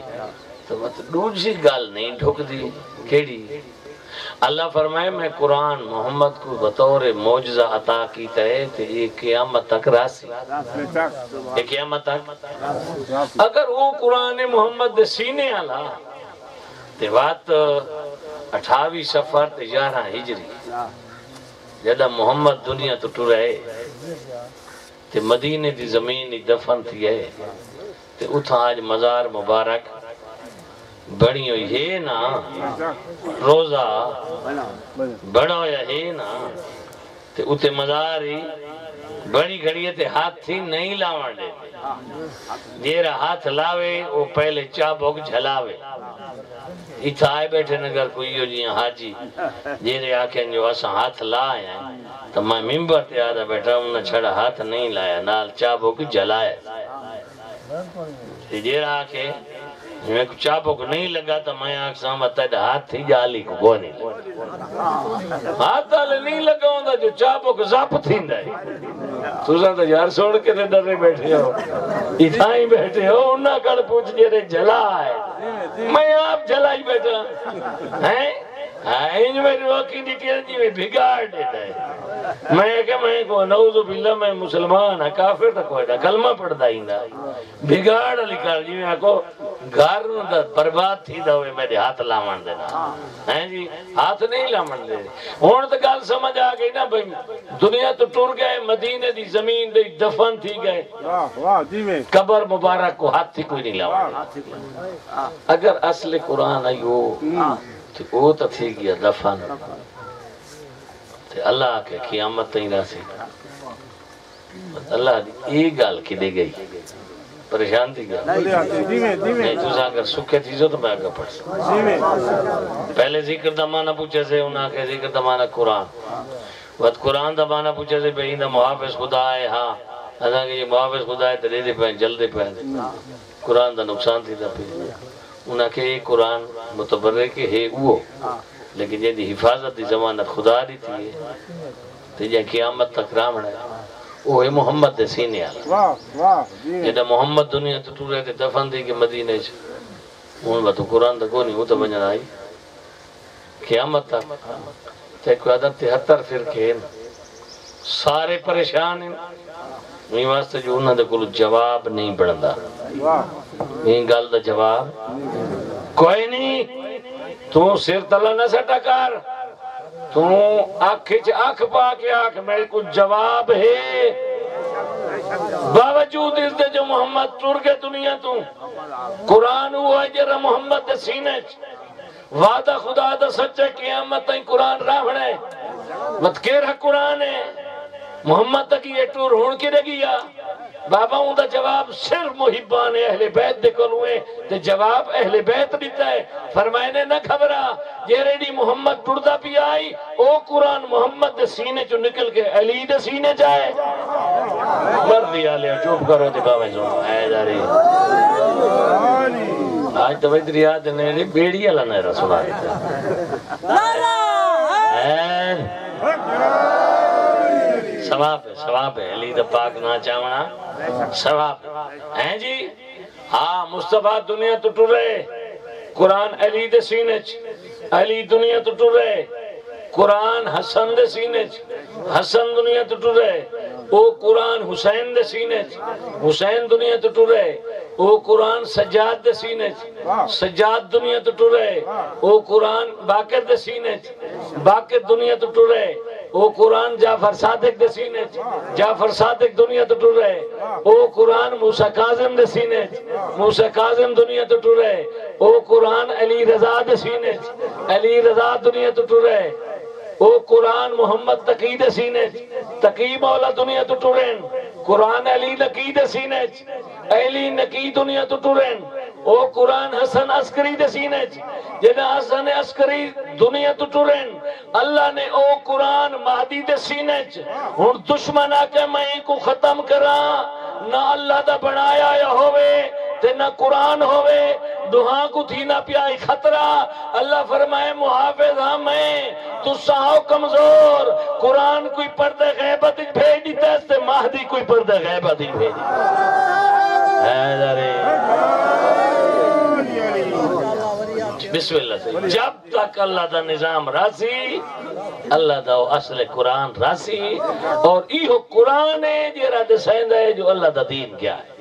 تو مطلب دوسری گال نہیں ڈھک دی کیڑی اللہ فرمائے میں قرآن محمد کو بطور معجزہ عطا کیتا ہے تو یہ قیامت تک راسی یہ قیامت تک اگر وہ قرآن محمد دے سینے آلا تے بات 28 سفر تے 11 ہجری جدہ محمد دنیا تو ٹر ہے تے مدینے دی زمین دفن تھی ہے تے اتھا آج مزار مبارک بڑی ہوئی ہے نا روزہ بڑا ہویا ہے نا تے اتھے مزاری بڑی گھڑی تے ہاتھ تھی نہیں لاوان دے جیرا ہاتھ لاوے وہ پہلے چابک جھلاوے اتھا آئے بیٹھے نگر کوئی ہو جی حاجی جیرے آکھیں جو اسا ہاتھ لائے ہیں تو میں ممبر تے آدھا بیٹھا انہیں چھڑا ہاتھ نہیں لایا نال چابک جھلائے جیرا آکھیں میں کو چاپک نہیں لگا تو میں آکساں بتایا ہاتھ تھی جالی کو گو نہیں لگا ہاتھ آلے نہیں لگا ہوں دا جو چاپک زاپ تھی ہے تو ساں تو یار سوڑ کے ڈرے بیٹھے ہو اتھائیں بیٹھے ہو انہاں کڑ پوچھ جے جلا ہے میں آپ جلا ہی بیٹھا ہیں انج میں روکی ڈیٹیل جی میں بھگاڑ دیتا ہے میں کہ میں کو نعوذ باللہ میں مسلمان ہے کافر تک ہوئے کلمہ پڑھتا ہی نہ بھگاڑ علی کر جی میں کو گھر برباد تھی دا ہوئے میرے ہاتھ لامن دینا ہیں جی ہاتھ نہیں لامن دے ہون تو گال سمجھ آ گئی نا بھئی دنیا تو ٹور گئے مدینے دی زمین دی دفن تھی گئے قبر مبارک کو ہاتھ تھی کوئی نہیں لامن اگر اصل قرآن آئیو تو وہ تو تھی گیا دفن اللہ کے قیامت تھی راسی اللہ ایک گال کی دے گئی پریشان تھی گیا نہیں تو اگر سکھے تھی تو میں آگا پڑھ سکتا پہلے ذکر دمانہ پوچھے سے انہاں کے ذکر دمانہ قرآن وقت قرآن دمانہ پوچھے سے بہین دا محافظ خدا ہے ہاں اگر یہ محافظ خدا ہے تو دے دے پہن جلدے پہن قرآن دا نقصان تھی دا پہن انہاں کے ایک قرآن متبرک ہے وہ لیکن یہ دی حفاظت دی ضمانت خدا دی تھی تو یہ قیامت تک رامن ہے وہ ہے محمد دے سینے آلہ یہ محمد دنیا تو ٹورے تھے دفن دی کہ مدینے سے ان باتو قرآن دا کو نہیں وہ تو بنجن آئی قیامت تک تے کوئی عدد 73 فرقے ہیں سارے پریشان ہیں میں واسطے جو انہوں نے کلو جواب نہیں بڑھندا میں گال دا جواب کوئی نہیں تو سر تلا نہ سٹا کر تو آنکھ پا کے آنکھ میرے کو جواب ہے باوجود اس دے جو محمد ٹور کے دنیا تو قرآن ہوا جرہ محمد دے سینے وعدہ خدا دا سچے قیامت تائیں قرآن راوڑے مت کہہ رہا قرآن ہے محمد تک یہ ٹور ہون کے رگیا بابا ہوں دا جواب صرف محبان اہل بیت دے کلوئے تے جواب اہل بیت دیتا ہے فرمائے نے نہ خبرہ یہ ریڈی محمد ٹردہ بھی آئی او قرآن محمد دے سینے جو نکل کے علی دے سینے جائے مردی آلے چوپ کرو دے بابا زون آئے جاری آج تو ویدر یاد نے بیڑی اللہ نے رسولہ دیتا سواب ہے علی دا پاک نہ چاہونا سواب ہیں جی ہاں مصطفیٰ دنیا تو ٹر رہے قرآن علی دے سینچ علی دنیا تو ٹر رہے قرآن حسن دے سینچ حسن دنیا تو ٹر رہے او قرآن حسین دے سینچ حسین دنیا تو ٹر رہے او قرآن سجاد دے سینچ سجاد دنیا تو ٹر رہے او قرآن باقر دے سینچ باقر دنیا تو ٹر رہے او قرآن جعفر صادق دے سینے جعفر صادق دنیا تو ٹر رہے او قرآن موسیٰ کاظم دے سینے موسیٰ کاظم دنیا تو ٹر رہے او قرآن علی رضا دے سینے علی رضا دنیا تو ٹر رہے او قرآن محمد تقی دے سینے تقی مولا دنیا تو ٹرین قرآن علی نقی دے سینے علی نقی دنیا تو ٹرین او قرآن حسن عسکری دے سینے جنہ حسن عسکری دنیا تو ٹرین اللہ نے او قرآن مہدی دے سینے ہن دشمن آکے میں کو ختم کرا نہ اللہ دا بنایا یا ہوئے تے نہ قرآن ہوئے دہاں کو تھی نہ پیائی خطرہ اللہ فرمائے محافظ ہاں میں تو ساؤ کمزور قرآن کوئی پردہ غیبت بھیج دیتا ہے تے مہدی کوئی پردہ غیبت بھیج دیتا ہے بسم اللہ سے جب تک اللہ دا نظام راسی اللہ دا اصل قرآن راسی اور ایہو قرآن ہے جیرہ دے سیندہ ہے جو اللہ دا دین کیا ہے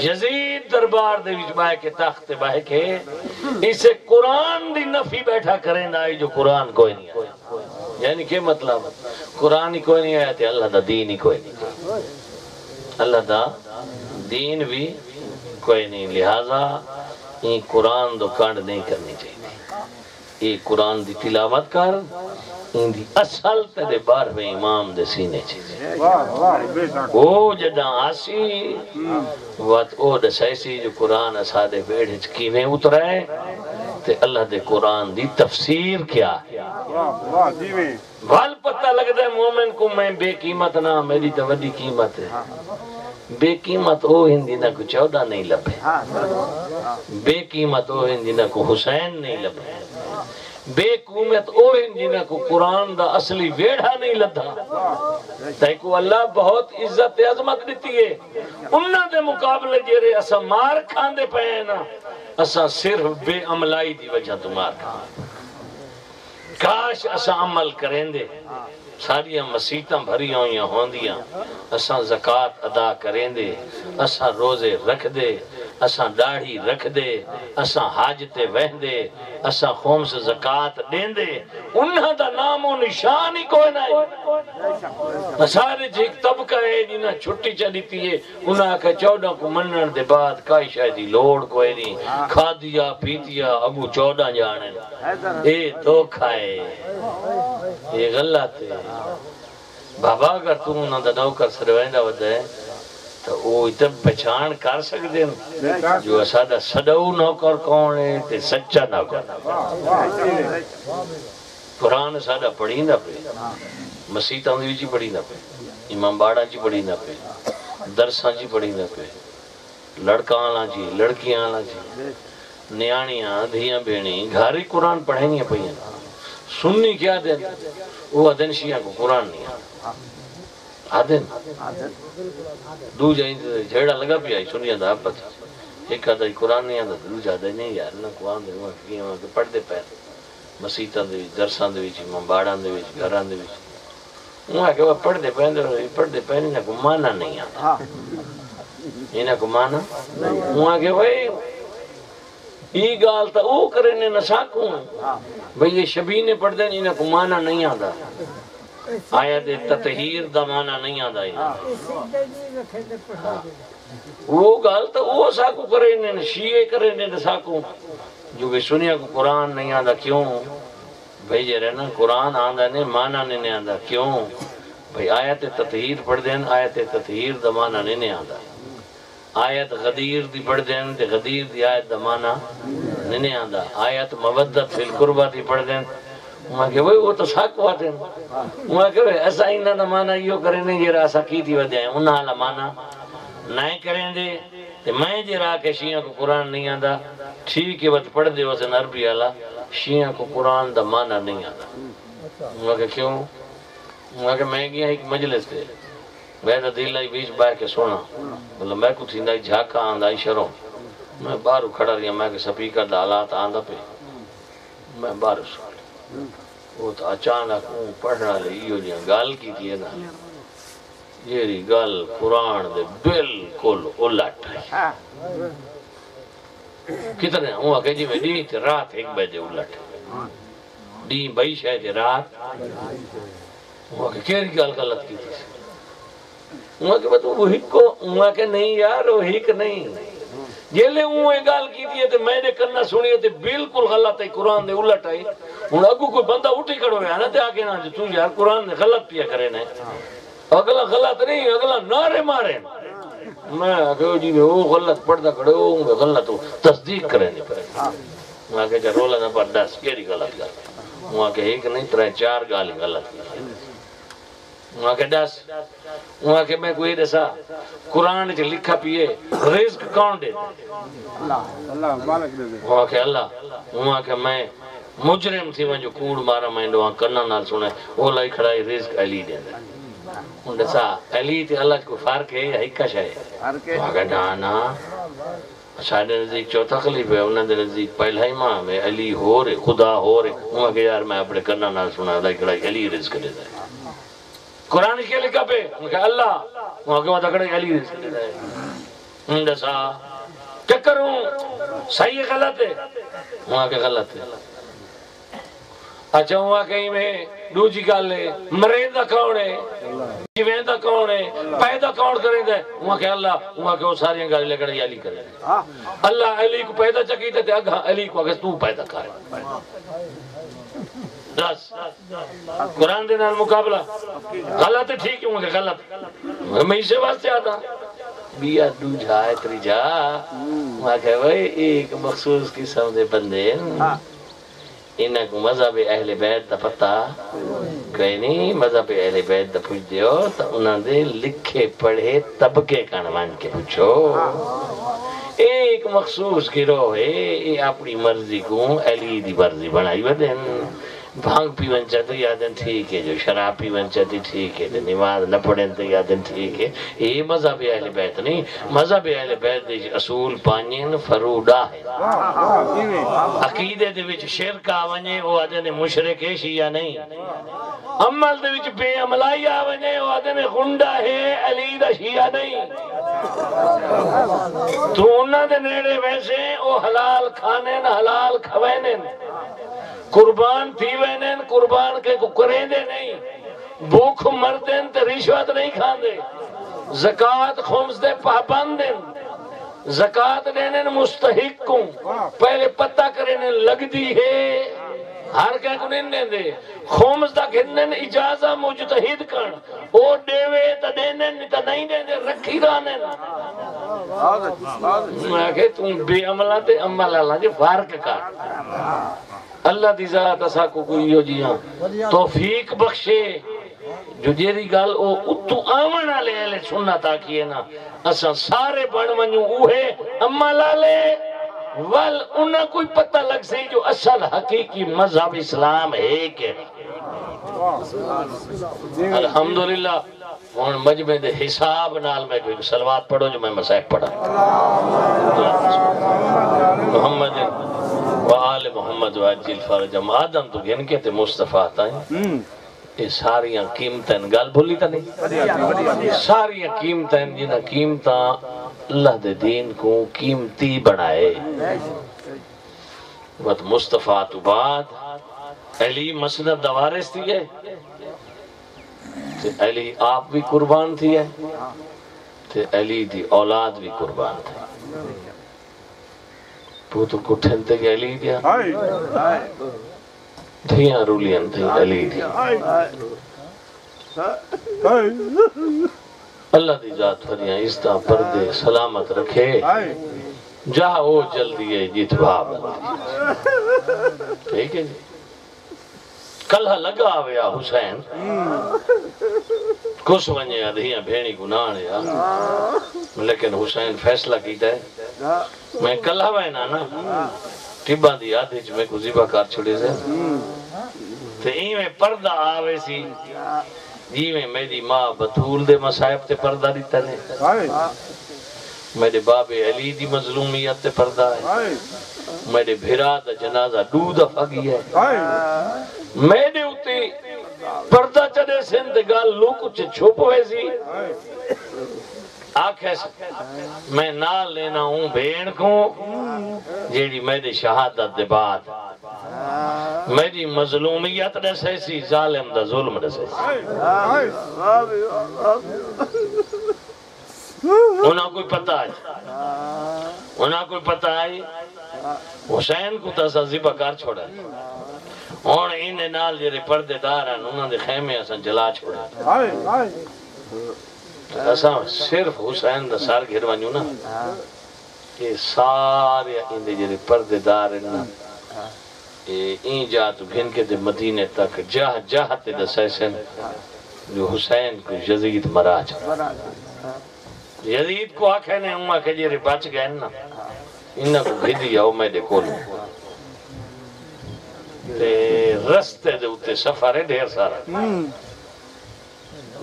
یزید دربار دے وجبائے کے تخت بائے کے اسے قرآن دی نفی بیٹھا کریں نہ جو قرآن کوئی نہیں آیا یعنی کہ مطلب قرآن ہی کوئی نہیں آیا تھے اللہ دا دین ہی کوئی نہیں اللہ دا دین بھی کوئی نہیں لہذا یہ قرآن دو کانڈ نہیں کرنی چاہیے یہ قرآن دی تلاوت کر ان دی اصل تے بار میں امام دے سینے چاہیے او جدہ آسی وقت او دسائسی جو قرآن اسادے بیڑھ کیویں اترائے تے اللہ دے قرآن دی تفسیر کیا ہے بھال پتہ لگتا ہے مومن کو میں بے قیمت نہ میری تو وڈی قیمت ہے بے قیمت او ہندی نہ کو 14 نہیں لبے، بے قیمت او ہندی نہ کو حسین نہیں لبے، بے قیمت او ہندی نہ کو قرآن دا اصلی ویڑھا نہیں لدھا۔ تیکو اللہ بہت عزت عظمت دیتی ہے، انہاں دے مقابلے جیرے اسا مار کھاندے پہے نا، اسا صرف بے عملائی دی وجہ تو مار کھاندے۔ کاش اسا عمل کریں دے، ساریاں مسیتاں بھری ہوئیاں ہوندیاں، اساں زکاة ادا کریں دے، اساں روزے رکھ دے، اساں داڑھی رکھ دے، اساں حج تے وہن دے، اساں خمس زکاة دیں دے، انہاں دا نام و نشان ہی کوئی نہیں۔ سارے جی ایک طبقہ ہے جنہاں چھٹی چلی تھی ہے، انہاں کا 14 کو منن دے بعد کائی شاید لوڑ کوئی نہیں، کھا دیا پیتیا ابو 14 جانے، اے دھوکھا ہے، یہ غلط ہے۔ بابا اگر تم انہاں دا نوکر سروائندہ ودا ہے تو وہ اتنا پہچان کر سکتے ہیں جو سادہ صدو نوکر کون ہے تے سچا نوکر۔ قرآن سادہ پڑھی نہ پہ، مسیحتاں دی جی پڑھی نہ پہ، امام باڑا جی پڑھی نہ پہ، درساں جی پڑھی نہ پہ، لڑکاں آنا جی لڑکیاں آنا جی نیانیاں دھیاں بینی گھاری قرآن پڑھیں گے پہیاں۔ سننی کیا دیں وہ ادن شیعہ کو قرآن نہیں آدن دو جائیں جھیڑا لگا پی آئی سنی آدھا آپ پتا ایک آدھا قرآن نہیں آدھا دو جادہ نہیں یار نہ قرآن دے وہاں کی وہاں کے پڑھ دے پیر مسیحتاں دے ویچ درساں دے ویچ امام باڑاں دے ویچ گھران دے ویچ وہاں کہ وہ پڑھ دے پیر انہاں کو مانا نہیں آتا، انہاں کو مانا وہاں کہ بھئی یہ گال تا او کرنے نہ ساکوں بھئی یہ شبینے پڑھ دیں انہاں کو مانا نہیں آتا، آیت تطہیر دا مانا نہیں آتا وہ گال تا او ساکوں کرنے نہ شیعے کرنے نہ ساکوں جو کہ سنیا کو قرآن نہیں آتا کیوں بھئی جے رہنا قرآن آتا نہیں مانا نہیں آتا کیوں بھئی آیت تطہیر پڑھ دیں آیت تطہیر دا مانا نہیں آتا، آیت غدیر دی پڑھ دیں تے غدیر دی آیت دا مانا نہیں آتا، آیت مودت فی القربہ دی پڑھ دیں وہاں کہ وہ تو ساکو آتے ہیں وہاں کہ ایسا ہی نہ مانا یہ کرنے جی رہا ساکی تھی ودے ہیں انہاں لا مانا نہیں کریں دے تے میں جی رہا کہ شیعہ کو قرآن نہیں آتا ٹھیک ہے وقت پڑھ دے وسن عربی آلا شیعہ کو قرآن دا مانا نہیں آتا وہاں کہ کیوں وہاں کہ میں گیا ایک مجلس تے میں دا دل لائی بیچ باہر کے سونا مطلب میں کو تھیندا جھاکا آندہ شروع میں باہر کھڑا رہیا میں کہ سپیکر دا حالات آندہ پہ میں باہر سونا وہ تو اچانک پڑھنا لے یہ جیاں گال کی تھی نا یہ گال قرآن دے بالکل الٹ ہے کتنے ہوا کہ جی میں دی تھی رات 1 بجے الٹ دی بھائی شاید رات ہوا کہ کیری گال غلط کی تھی ہوا کہ وہ ہک کو ہوا کہ نہیں یار وہ ہک نہیں جیلے اوہ گال کی تھی تو میں نے کرنا سنی تھی بالکل غلط ہے قرآن دے الٹ آئی ہوں اگو کوئی بندہ اٹھی کھڑو ہے نا تے آگے نا جو تو یار قرآن نے غلط پیا کرے نے اگلا غلط نہیں اگلا نعرے مارے میں آگے جی وہ غلط پڑھتا کھڑے ہوں غلط ہو تصدیق کرے نہیں پڑے میں آگے جا رولا نا پر 10 کیری غلط گال وہاں کہ ایک نہیں 3-4 گالی غلط کی وہاں کہ 10 وہاں کہ میں کوئی دسا قرآن جو لکھا پیئے رزق کون دے وہاں کہ اللہ وہاں کہ میں مجرم تھی میں جو کوڑ مارا میں وہاں کرنا نال سنے وہ لائی کھڑائی رزق علی دے دے ان دسا علی تے اللہ کو فرق ہے یا ہکا شاہ ہے وہاں کہ نانا ساڑھے نزدیک چوتھا خلیف ہے انہوں نے نزدیک پہلا امام ہے علی ہو رہے خدا ہو رہے وہاں کہ یار میں اپنے کرنا نال سنا لائی کھڑائی علی رزق دے دے قرآن کیا لکھا پہ وہاں کہ اللہ وہاں کہ وہاں تکڑے علی رزق دے دے ان دسا کیا کروں صحیح غلط ہے وہاں کہ غلط ہے اچھا وہاں کہیں میں دوجی گال ہے مریندا کون ہے جیویندا کون ہے پیدا کون کریں دے وہاں کہ اللہ وہاں کہ وہ ساری گال لے کر علی کریں اللہ علی کو پیدا چکی تھے اگھا علی کو اگر تو پیدا کرے 10 قرآن دے نال مقابلہ غلط ہے ٹھیک ہے وہاں کہ غلط میں اسے واسطے آتا بیا دو جا اتری جا وہاں کہ وہ ایک مخصوص قسم دے بندے انہاں کو مذہب اہل بیت دا پتہ کوئی نہیں مذہب اہل بیت دا پوچھ دیو تو انہاں دے لکھے پڑھے طبقے کان مان کے پوچھو ایک مخصوص گروہ ہے یہ اپنی مرضی کو علی دی مرضی بنائی ودن بھانگ پیون چاہتے یادن ٹھیک ہے جو شراب پیون چاہتے ٹھیک ہے نماز نہ پڑھیں تو یادن ٹھیک ہے یہ مذہب اہل بیت نہیں مذہب اہل بیت دے اصول پانین فروڈا ہے عقیدے دے وچ شرک آونے وہ آدھے مشرک ہے شیعہ نہیں عمل دے وچ بے عملائی آونے وہ آدھے غنڈہ ہے علی دا شیعہ نہیں تو انہاں دے نیڑے ویسے وہ حلال کھانے حلال کھوینے قربان تھی وینن قربان کے کو کریں دے نہیں بھوک مردن تے رشوت نہیں کھان دے زکاة خمس دے پابندن زکاة دینن مستحق کو پہلے پتہ کریں لگ دی ہے ہر کہیں کو نہیں دے خمس دا گھنن اجازہ مجتہد کرن او دیوے تا دینن تا نہیں دے رکھی رانن میں کہے تم بے عملہ تے عمل اللہ جے فارق کر اللہ دی ذات اسا کو کوئی ہو جی ہاں توفیق بخشے جو جیری گال او اتو آمنا لے لے سننا تاکیے نا اسا سارے بڑھ منیوں اوہے اما لالے وال انہا کوئی پتہ لگ سے جو اصل حقیقی مذہب اسلام ہے کہ الحمدللہ اور مجمع دے حساب نال میں کوئی سلوات پڑھو جو میں مسائب پڑھا محمد وآل محمد وعجل فرجم آدم تو گن کے تے مصطفیٰ آتا ہے یہ ساریاں قیمتیں گال بھولی تا نہیں ساریاں قیمتیں جنہاں قیمتاں اللہ دے دین کو قیمتی بنائے وقت مصطفیٰ تو بعد علی مسند دوارس تھی ہے علی آپ بھی قربان تھی ہے علی دی اولاد بھی قربان تھی تو کٹھن تے کہ علی دیا دھیاں رولین تھی علی دیا اللہ دی ذات فریاں استا پردے سلامت رکھے جہاں وہ جلدی ہے جیت بھاب ٹھیک ہے جی کلہ لگا ہویا حسین کس ونجے ادھیاں بھینی گناہ لیا لیکن حسین فیصلہ کیتا ہے میں کلہ وینا نا ٹبا دی آدھے جو میں کو زیبہ کار چھوڑے سے تو این میں پردہ آوے سی جی میں میری ماں بطول دے مسائب تے پردہ دیتا نے میرے باب علی دی مظلومیت تے پردہ ہے میرے بھیرا دا جنازہ دودھ فگی ہے میرے اتے پردہ چڑے سندھ گال لو کچھ چھپ ہوئے سی آنکھیں میں نال لینا ہوں بھین کو جیڑی میری شہادت دے بعد میری مظلومیت رسے سی ظالم دا ظلم رسے سی انہاں کوئی پتہ ہے حسین کو تسا ذبح کر چھوڑا اور انہیں نال جیرے پردے دار ہیں انہوں نے خیمے اساں جلا چھوڑا اساں صرف حسین دا سار گھروانیوں نا یہ سارے اندے جیرے پردے دار ہیں نا این جا تو گھن کے دے مدینے تک جاہ تے دا سیسن جو حسین کو یزید مرا چھوڑا یزید کو آکھے نے امہ کے جیرے بچ گئے نا انہاں کو گھدی آؤ میں دے کولوں رستے دے اتے سفر ہے ڈھیر سارا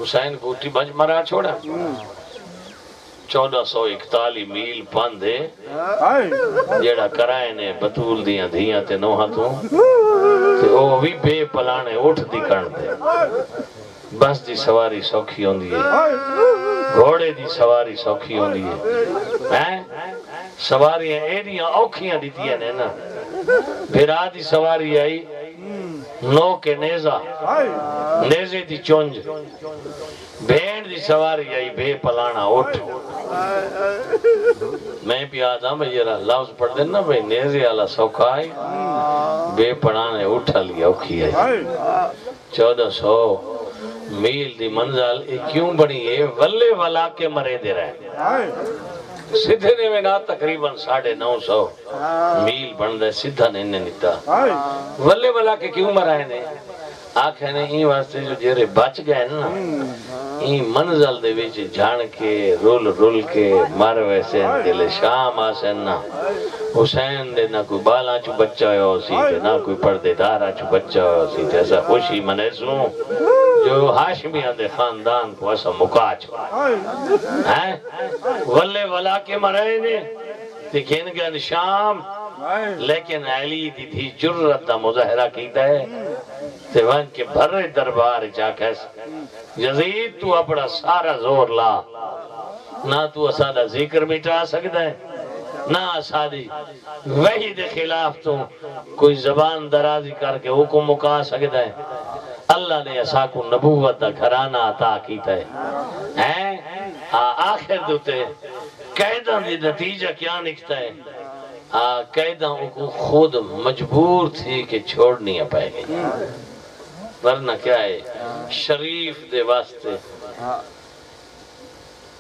حسین کو اٹھی بچ مرا چھوڑا 1441 میل پاندے جیڑا کرائے نے بطول دیاں دھیاں تے نوہاں تو تے او بھی بے پلانے اٹھ دی کرن دے بس دی سواری سوکھی ہوندی ہے گھوڑے دی سواری سوکھی ہوندی ہے سواریاں ایڈیاں اوکھیاں دیتیاں نے نا بھیرا دی سواری آئی نو کے نیزہ نیزے دی چونج بھین دی سواری آئی بے پلانا اٹھ میں بھی آدھا میں یہ لفظ پڑھ دینا بھئی نیزے آلہ سوکھا آئی بے پڑانے اٹھا لیا اوکھی آئی 1400 میل دی منزل کیوں بڑی ہے ولے والا کے مرے دے رہے سدھے نے میں نا تقریباً 950 میل بن دے سدھا نے نیتا ولے والا کے کیوں مرائے نے آنکھیں نے این واسطے جو جیرے بچ گئے نا این منزل دے وچ جھان کے رول رول کے مر ویسے دل شام آسن نا حسین دے نہ کوئی بالا چو بچہ ہو سی تے نہ کوئی پردے دارا چو بچہ ہو سی تے ایسا خوشی منے سوں جو ہاشمیاں دے خاندان کو ایسا مکا چھو ولے ولا کے مرے نے دیکھیں گے شام لیکن علی دی تھی جرت دا مظاہرہ کیتا ہے تے وہاں کے بھرے دربار جا کیسے یزید تو اپنا سارا زور لا نہ تو اسادہ ذکر مٹا سکتا ہے نہ اسادی وحی دے خلاف تو کوئی زبان درازی کر کے حکم مکا سکتا ہے اللہ نے اسا کو نبوت دا گھرانہ عطا کیتا ہے آخر دوتے قیدہ دی نتیجہ کیا نکتا ہے قیدہ کو خود مجبور تھی کہ چھوڑنی پائے گئی ورنہ کیا ہے شریف دے واسطے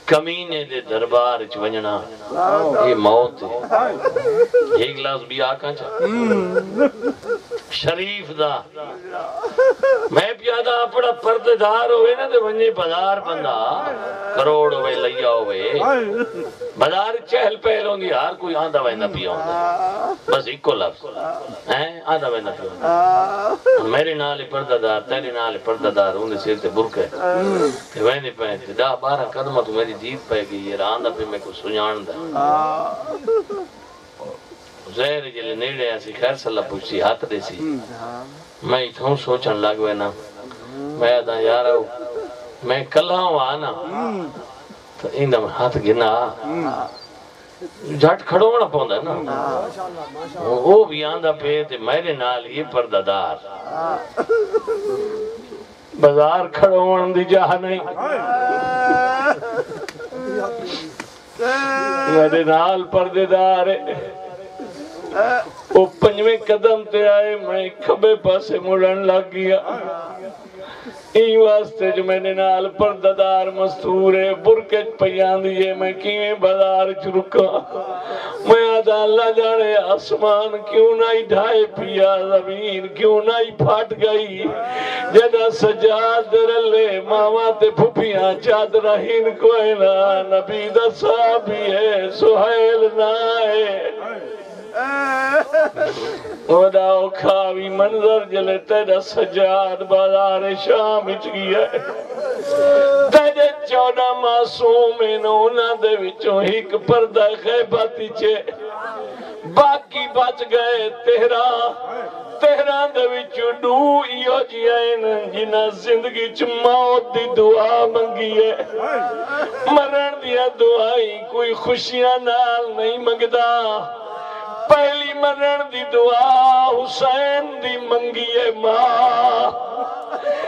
کمینے دے دربار ونجنا یہ موت ہے ایک گلاس بھی آکاں چاہ شریف دا میں پیادہ اپنا پردیدار ہوئے نا دے ونجے بازار بندہ کروڑ ہوئے لیا ہوئے بازار چہل پہل ہوں گی ہر کوئی آندھا وے نہ پیا ہوں بس ایکو لفظ آندھا وے نہ پیا ہوں میرے نالے پردیدار تیرے نالے پردیدار انہیں سیر تے برکے وے نہیں پہنتے 10-12 قدمہ تو میری جیت پہ گئی یہ راندہ پہ میں کوئی سنیان دا زہر جلے نیڑے ایسی خیر صلی اللہ پوچھتی ہاتھ دے سی میں اتھوں سوچن لگوے نا میں آدھا یارو میں کلہ ہوں آنا تو اندہ میں ہاتھ گنا جھٹ کھڑو ہونا پوندا ہے نا وہ بھی آندھا پہ تے میرے نال یہ پردادار بازار کھڑو ہونا دی جاہ نہیں میرے نال پردیدار ہے وہ پنجویں قدم تے آئے میں کھبے پاسے مڑن لگ گیا این واسطے جو میں نے نال پردیدار مستورے برکت پیان دیئے میں کیویں بازار چرکا میں آدھا اللہ جانے آسمان کیوں نہ ڈھائے پیا زمین کیوں نہ پھٹ گئی جدہ سجاد رلے ماما تے پھپیاں چادرہین کوئی نہ نبی دا صحابی ہے سہیل نہ ہے اوہ کھاوی منظر جلے تیرا سجاد بازار شام اچ گیا ہے تیرے 14 معصوم انہونا دے وچوں ایک پردہ خیباتی چھے باقی بچ گئے تیرا دے وچوں دو ایو جیائن جنہ زندگی چ موت دی دعا منگی ہے مرن دیا دعائی کوئی خوشیاں نال نہیں منگدا پہلی مرن دی دعا حسین دی منگیے ماں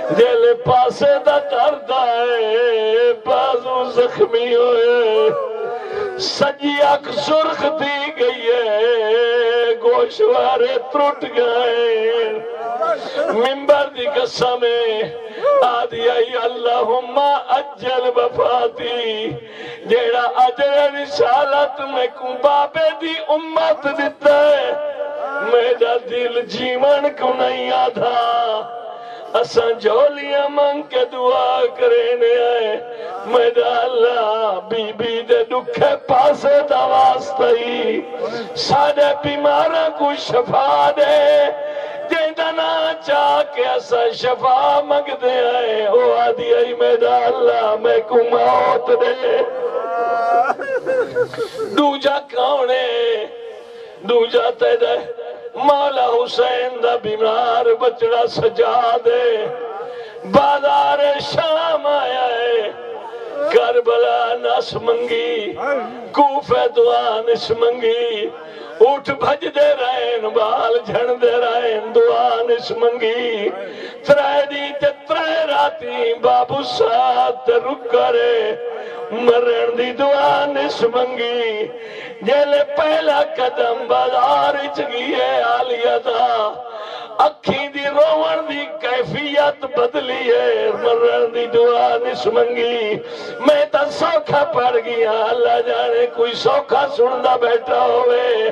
دل پاسے دا درد آئے بازو زخمی ہوئے سجی اک سرخ دی گئی ہے گوشوارے ترٹ گئے ممبر دی قسمیں آدھی آئی اللہم اجل وفاتی جیڑا اجر رسالت میں کو بابے دی امت دیتا ہے میرا دل جیون کو نہیں آدھا اساں جھولیاں مانگ کے دعا کرنے آئے میرا اللہ بی بی دے دکھے پاسے دا واسطی ساڑے بیمارہ کو شفا دے جیدنا چاہ کے اسا شفا مگ دے آئے او آدھی آئی میرا اللہ میں کو موت دے دوجہ کونے دوجہ تیرے مولا حسین دا بیمار بچڑا سجا دے بازار شام آیا ہے کربلا نس منگی کوفہ دعا نس منگی اٹھ بھج دے رہن بال جھن دے رہن دعا نس منگی ترائے دی تے ترائے راتی بابو ساتھ رک کرے مرن دی دعا نس منگی جیلے پہلا قدم بازار چگیے آلیا تھا اکھی دی روان دی کیفیت بدلی ہے مرن دی دعا نس منگی میں تا سوکھا پڑ گیا اللہ جانے کوئی سوکھا سندہ بیٹھا ہوئے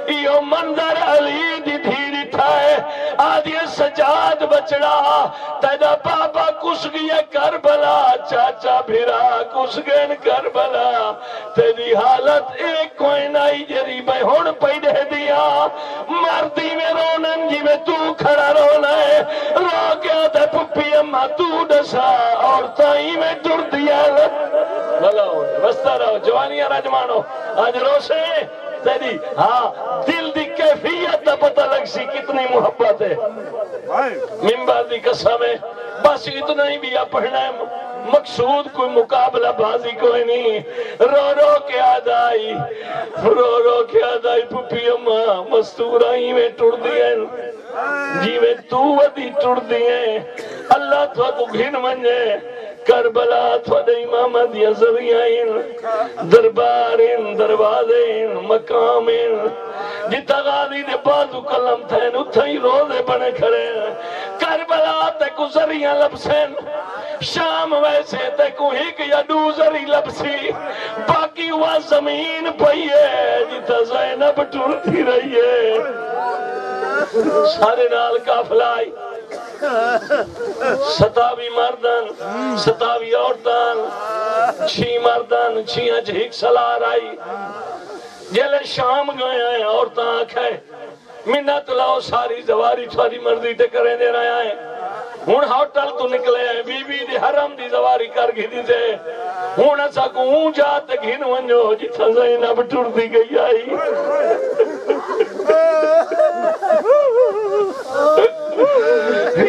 ایو منظر علی دی دھیری کتھا ہے آدھی سجاد بچڑا تیدا بابا کس گیا کربلا چاچا بھیرا کس گئن کربلا تیری حالت ایک کوئی نائی جری بھائی ہون پیڑے دیا مردی میں رونن جی میں تو کھڑا رونا ہے رو گیا تے پپی اممہ تو ڈسا اور تائیں میں ٹر دیا بھلا ہونے بستا رہو جوانیاں رجمانو آج روشے تیری ہاں دل دی کیفیت دا پتہ لگ سی کتنی محبت ہے منبر دی قسم ہے بس اتنا ہی بھی پڑھنا ہے مقصود کوئی مقابلہ بازی کوئی نہیں رو رو کے آدائی پپی اماں مستورائی میں ٹر دیئے جی میں تو ودی ٹر دیئے اللہ تو کو گھن منجے کربلا تھوڑے امام دیا ذریعین دربارین دروازین مقامین جتا غازی دے بازو کلم تھین اتھائی روزے بنے کھڑے کربلا تے کو ذریعہ لبسین شام ویسے تے کو ہک یا دو ذریع لبسی باقی وہ زمین پئیے جتا زینب ٹرتی رہیے سارے نال کافلائی ستاوی مردن ستاوی عورتان چھی مردن چھیاں جھیک سلار آئی جلے شام گئے ہیں عورتان آکھے منت لاؤ ساری زواری تھواری مرضی تے کریں دے رہے ہیں ہون ہوٹل تو نکلے ہیں بی بی دی حرم دی زواری کر گھی دی سے ہون ایسا کو ہون جاتے گھن ونجو جتا زینب ٹر دی گئی آئی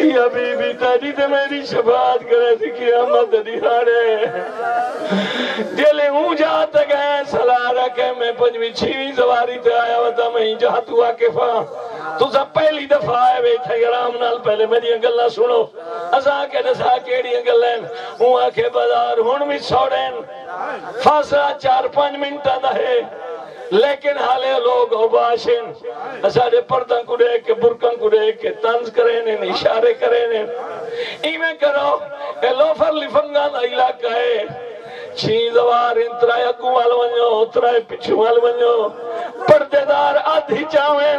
یا بی بی تاجی تے میری شفاعت کرے تھی قیامت دیہاڑے جلے ہوں جاتے گئے سلا رکھے میں پنجوی چھویں زواری تے آیا وطا میں جہاں تو واقفا تو سب پہلی دفعہ آئے وے تھے گرام نال پہلے میری انگلہ سنو ازاں کے نسا کیڑی انگلین ہوں آکھے بازار ہون بھی سوڑین فاصلہ 4-5 منٹا دا ہے لیکن حالے لوگ عباشن اساڑے پردہ کو دیکھ کے برکن کو دیکھ کے تنز کریں اشارے کریں ایمیں کرو اے لوفر لفنگا دا علاقہ ہے چھین زوار انترائے اکو وال ونجو اترائے پچھو وال ونجو پردے دار آدھی چاویں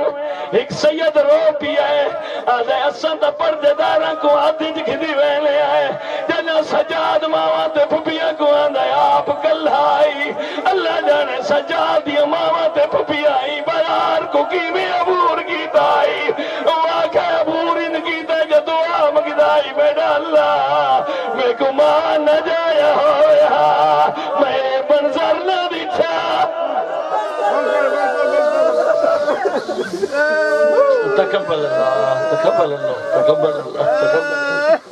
ایک سید رو پی آئے آدھے اساں تا پردے داراں کو آدھی جکھی دی ویلے آئے جنہ سجاد ماما تے پھپیاں کو آدھے آپ کل آئی اللہ جانے سجاد دی ماما تے پھپیاں آئی بیار کو کی میں عبور کی تائی واقع عبور ان کی تا جو دعا مگدائی بیڑا اللہ میں کو ماں نہ جایا ہویا میں منظر نہ دیچھا تقبل اللہ تقبل اللہ تقبل اللہ تقبل اللہ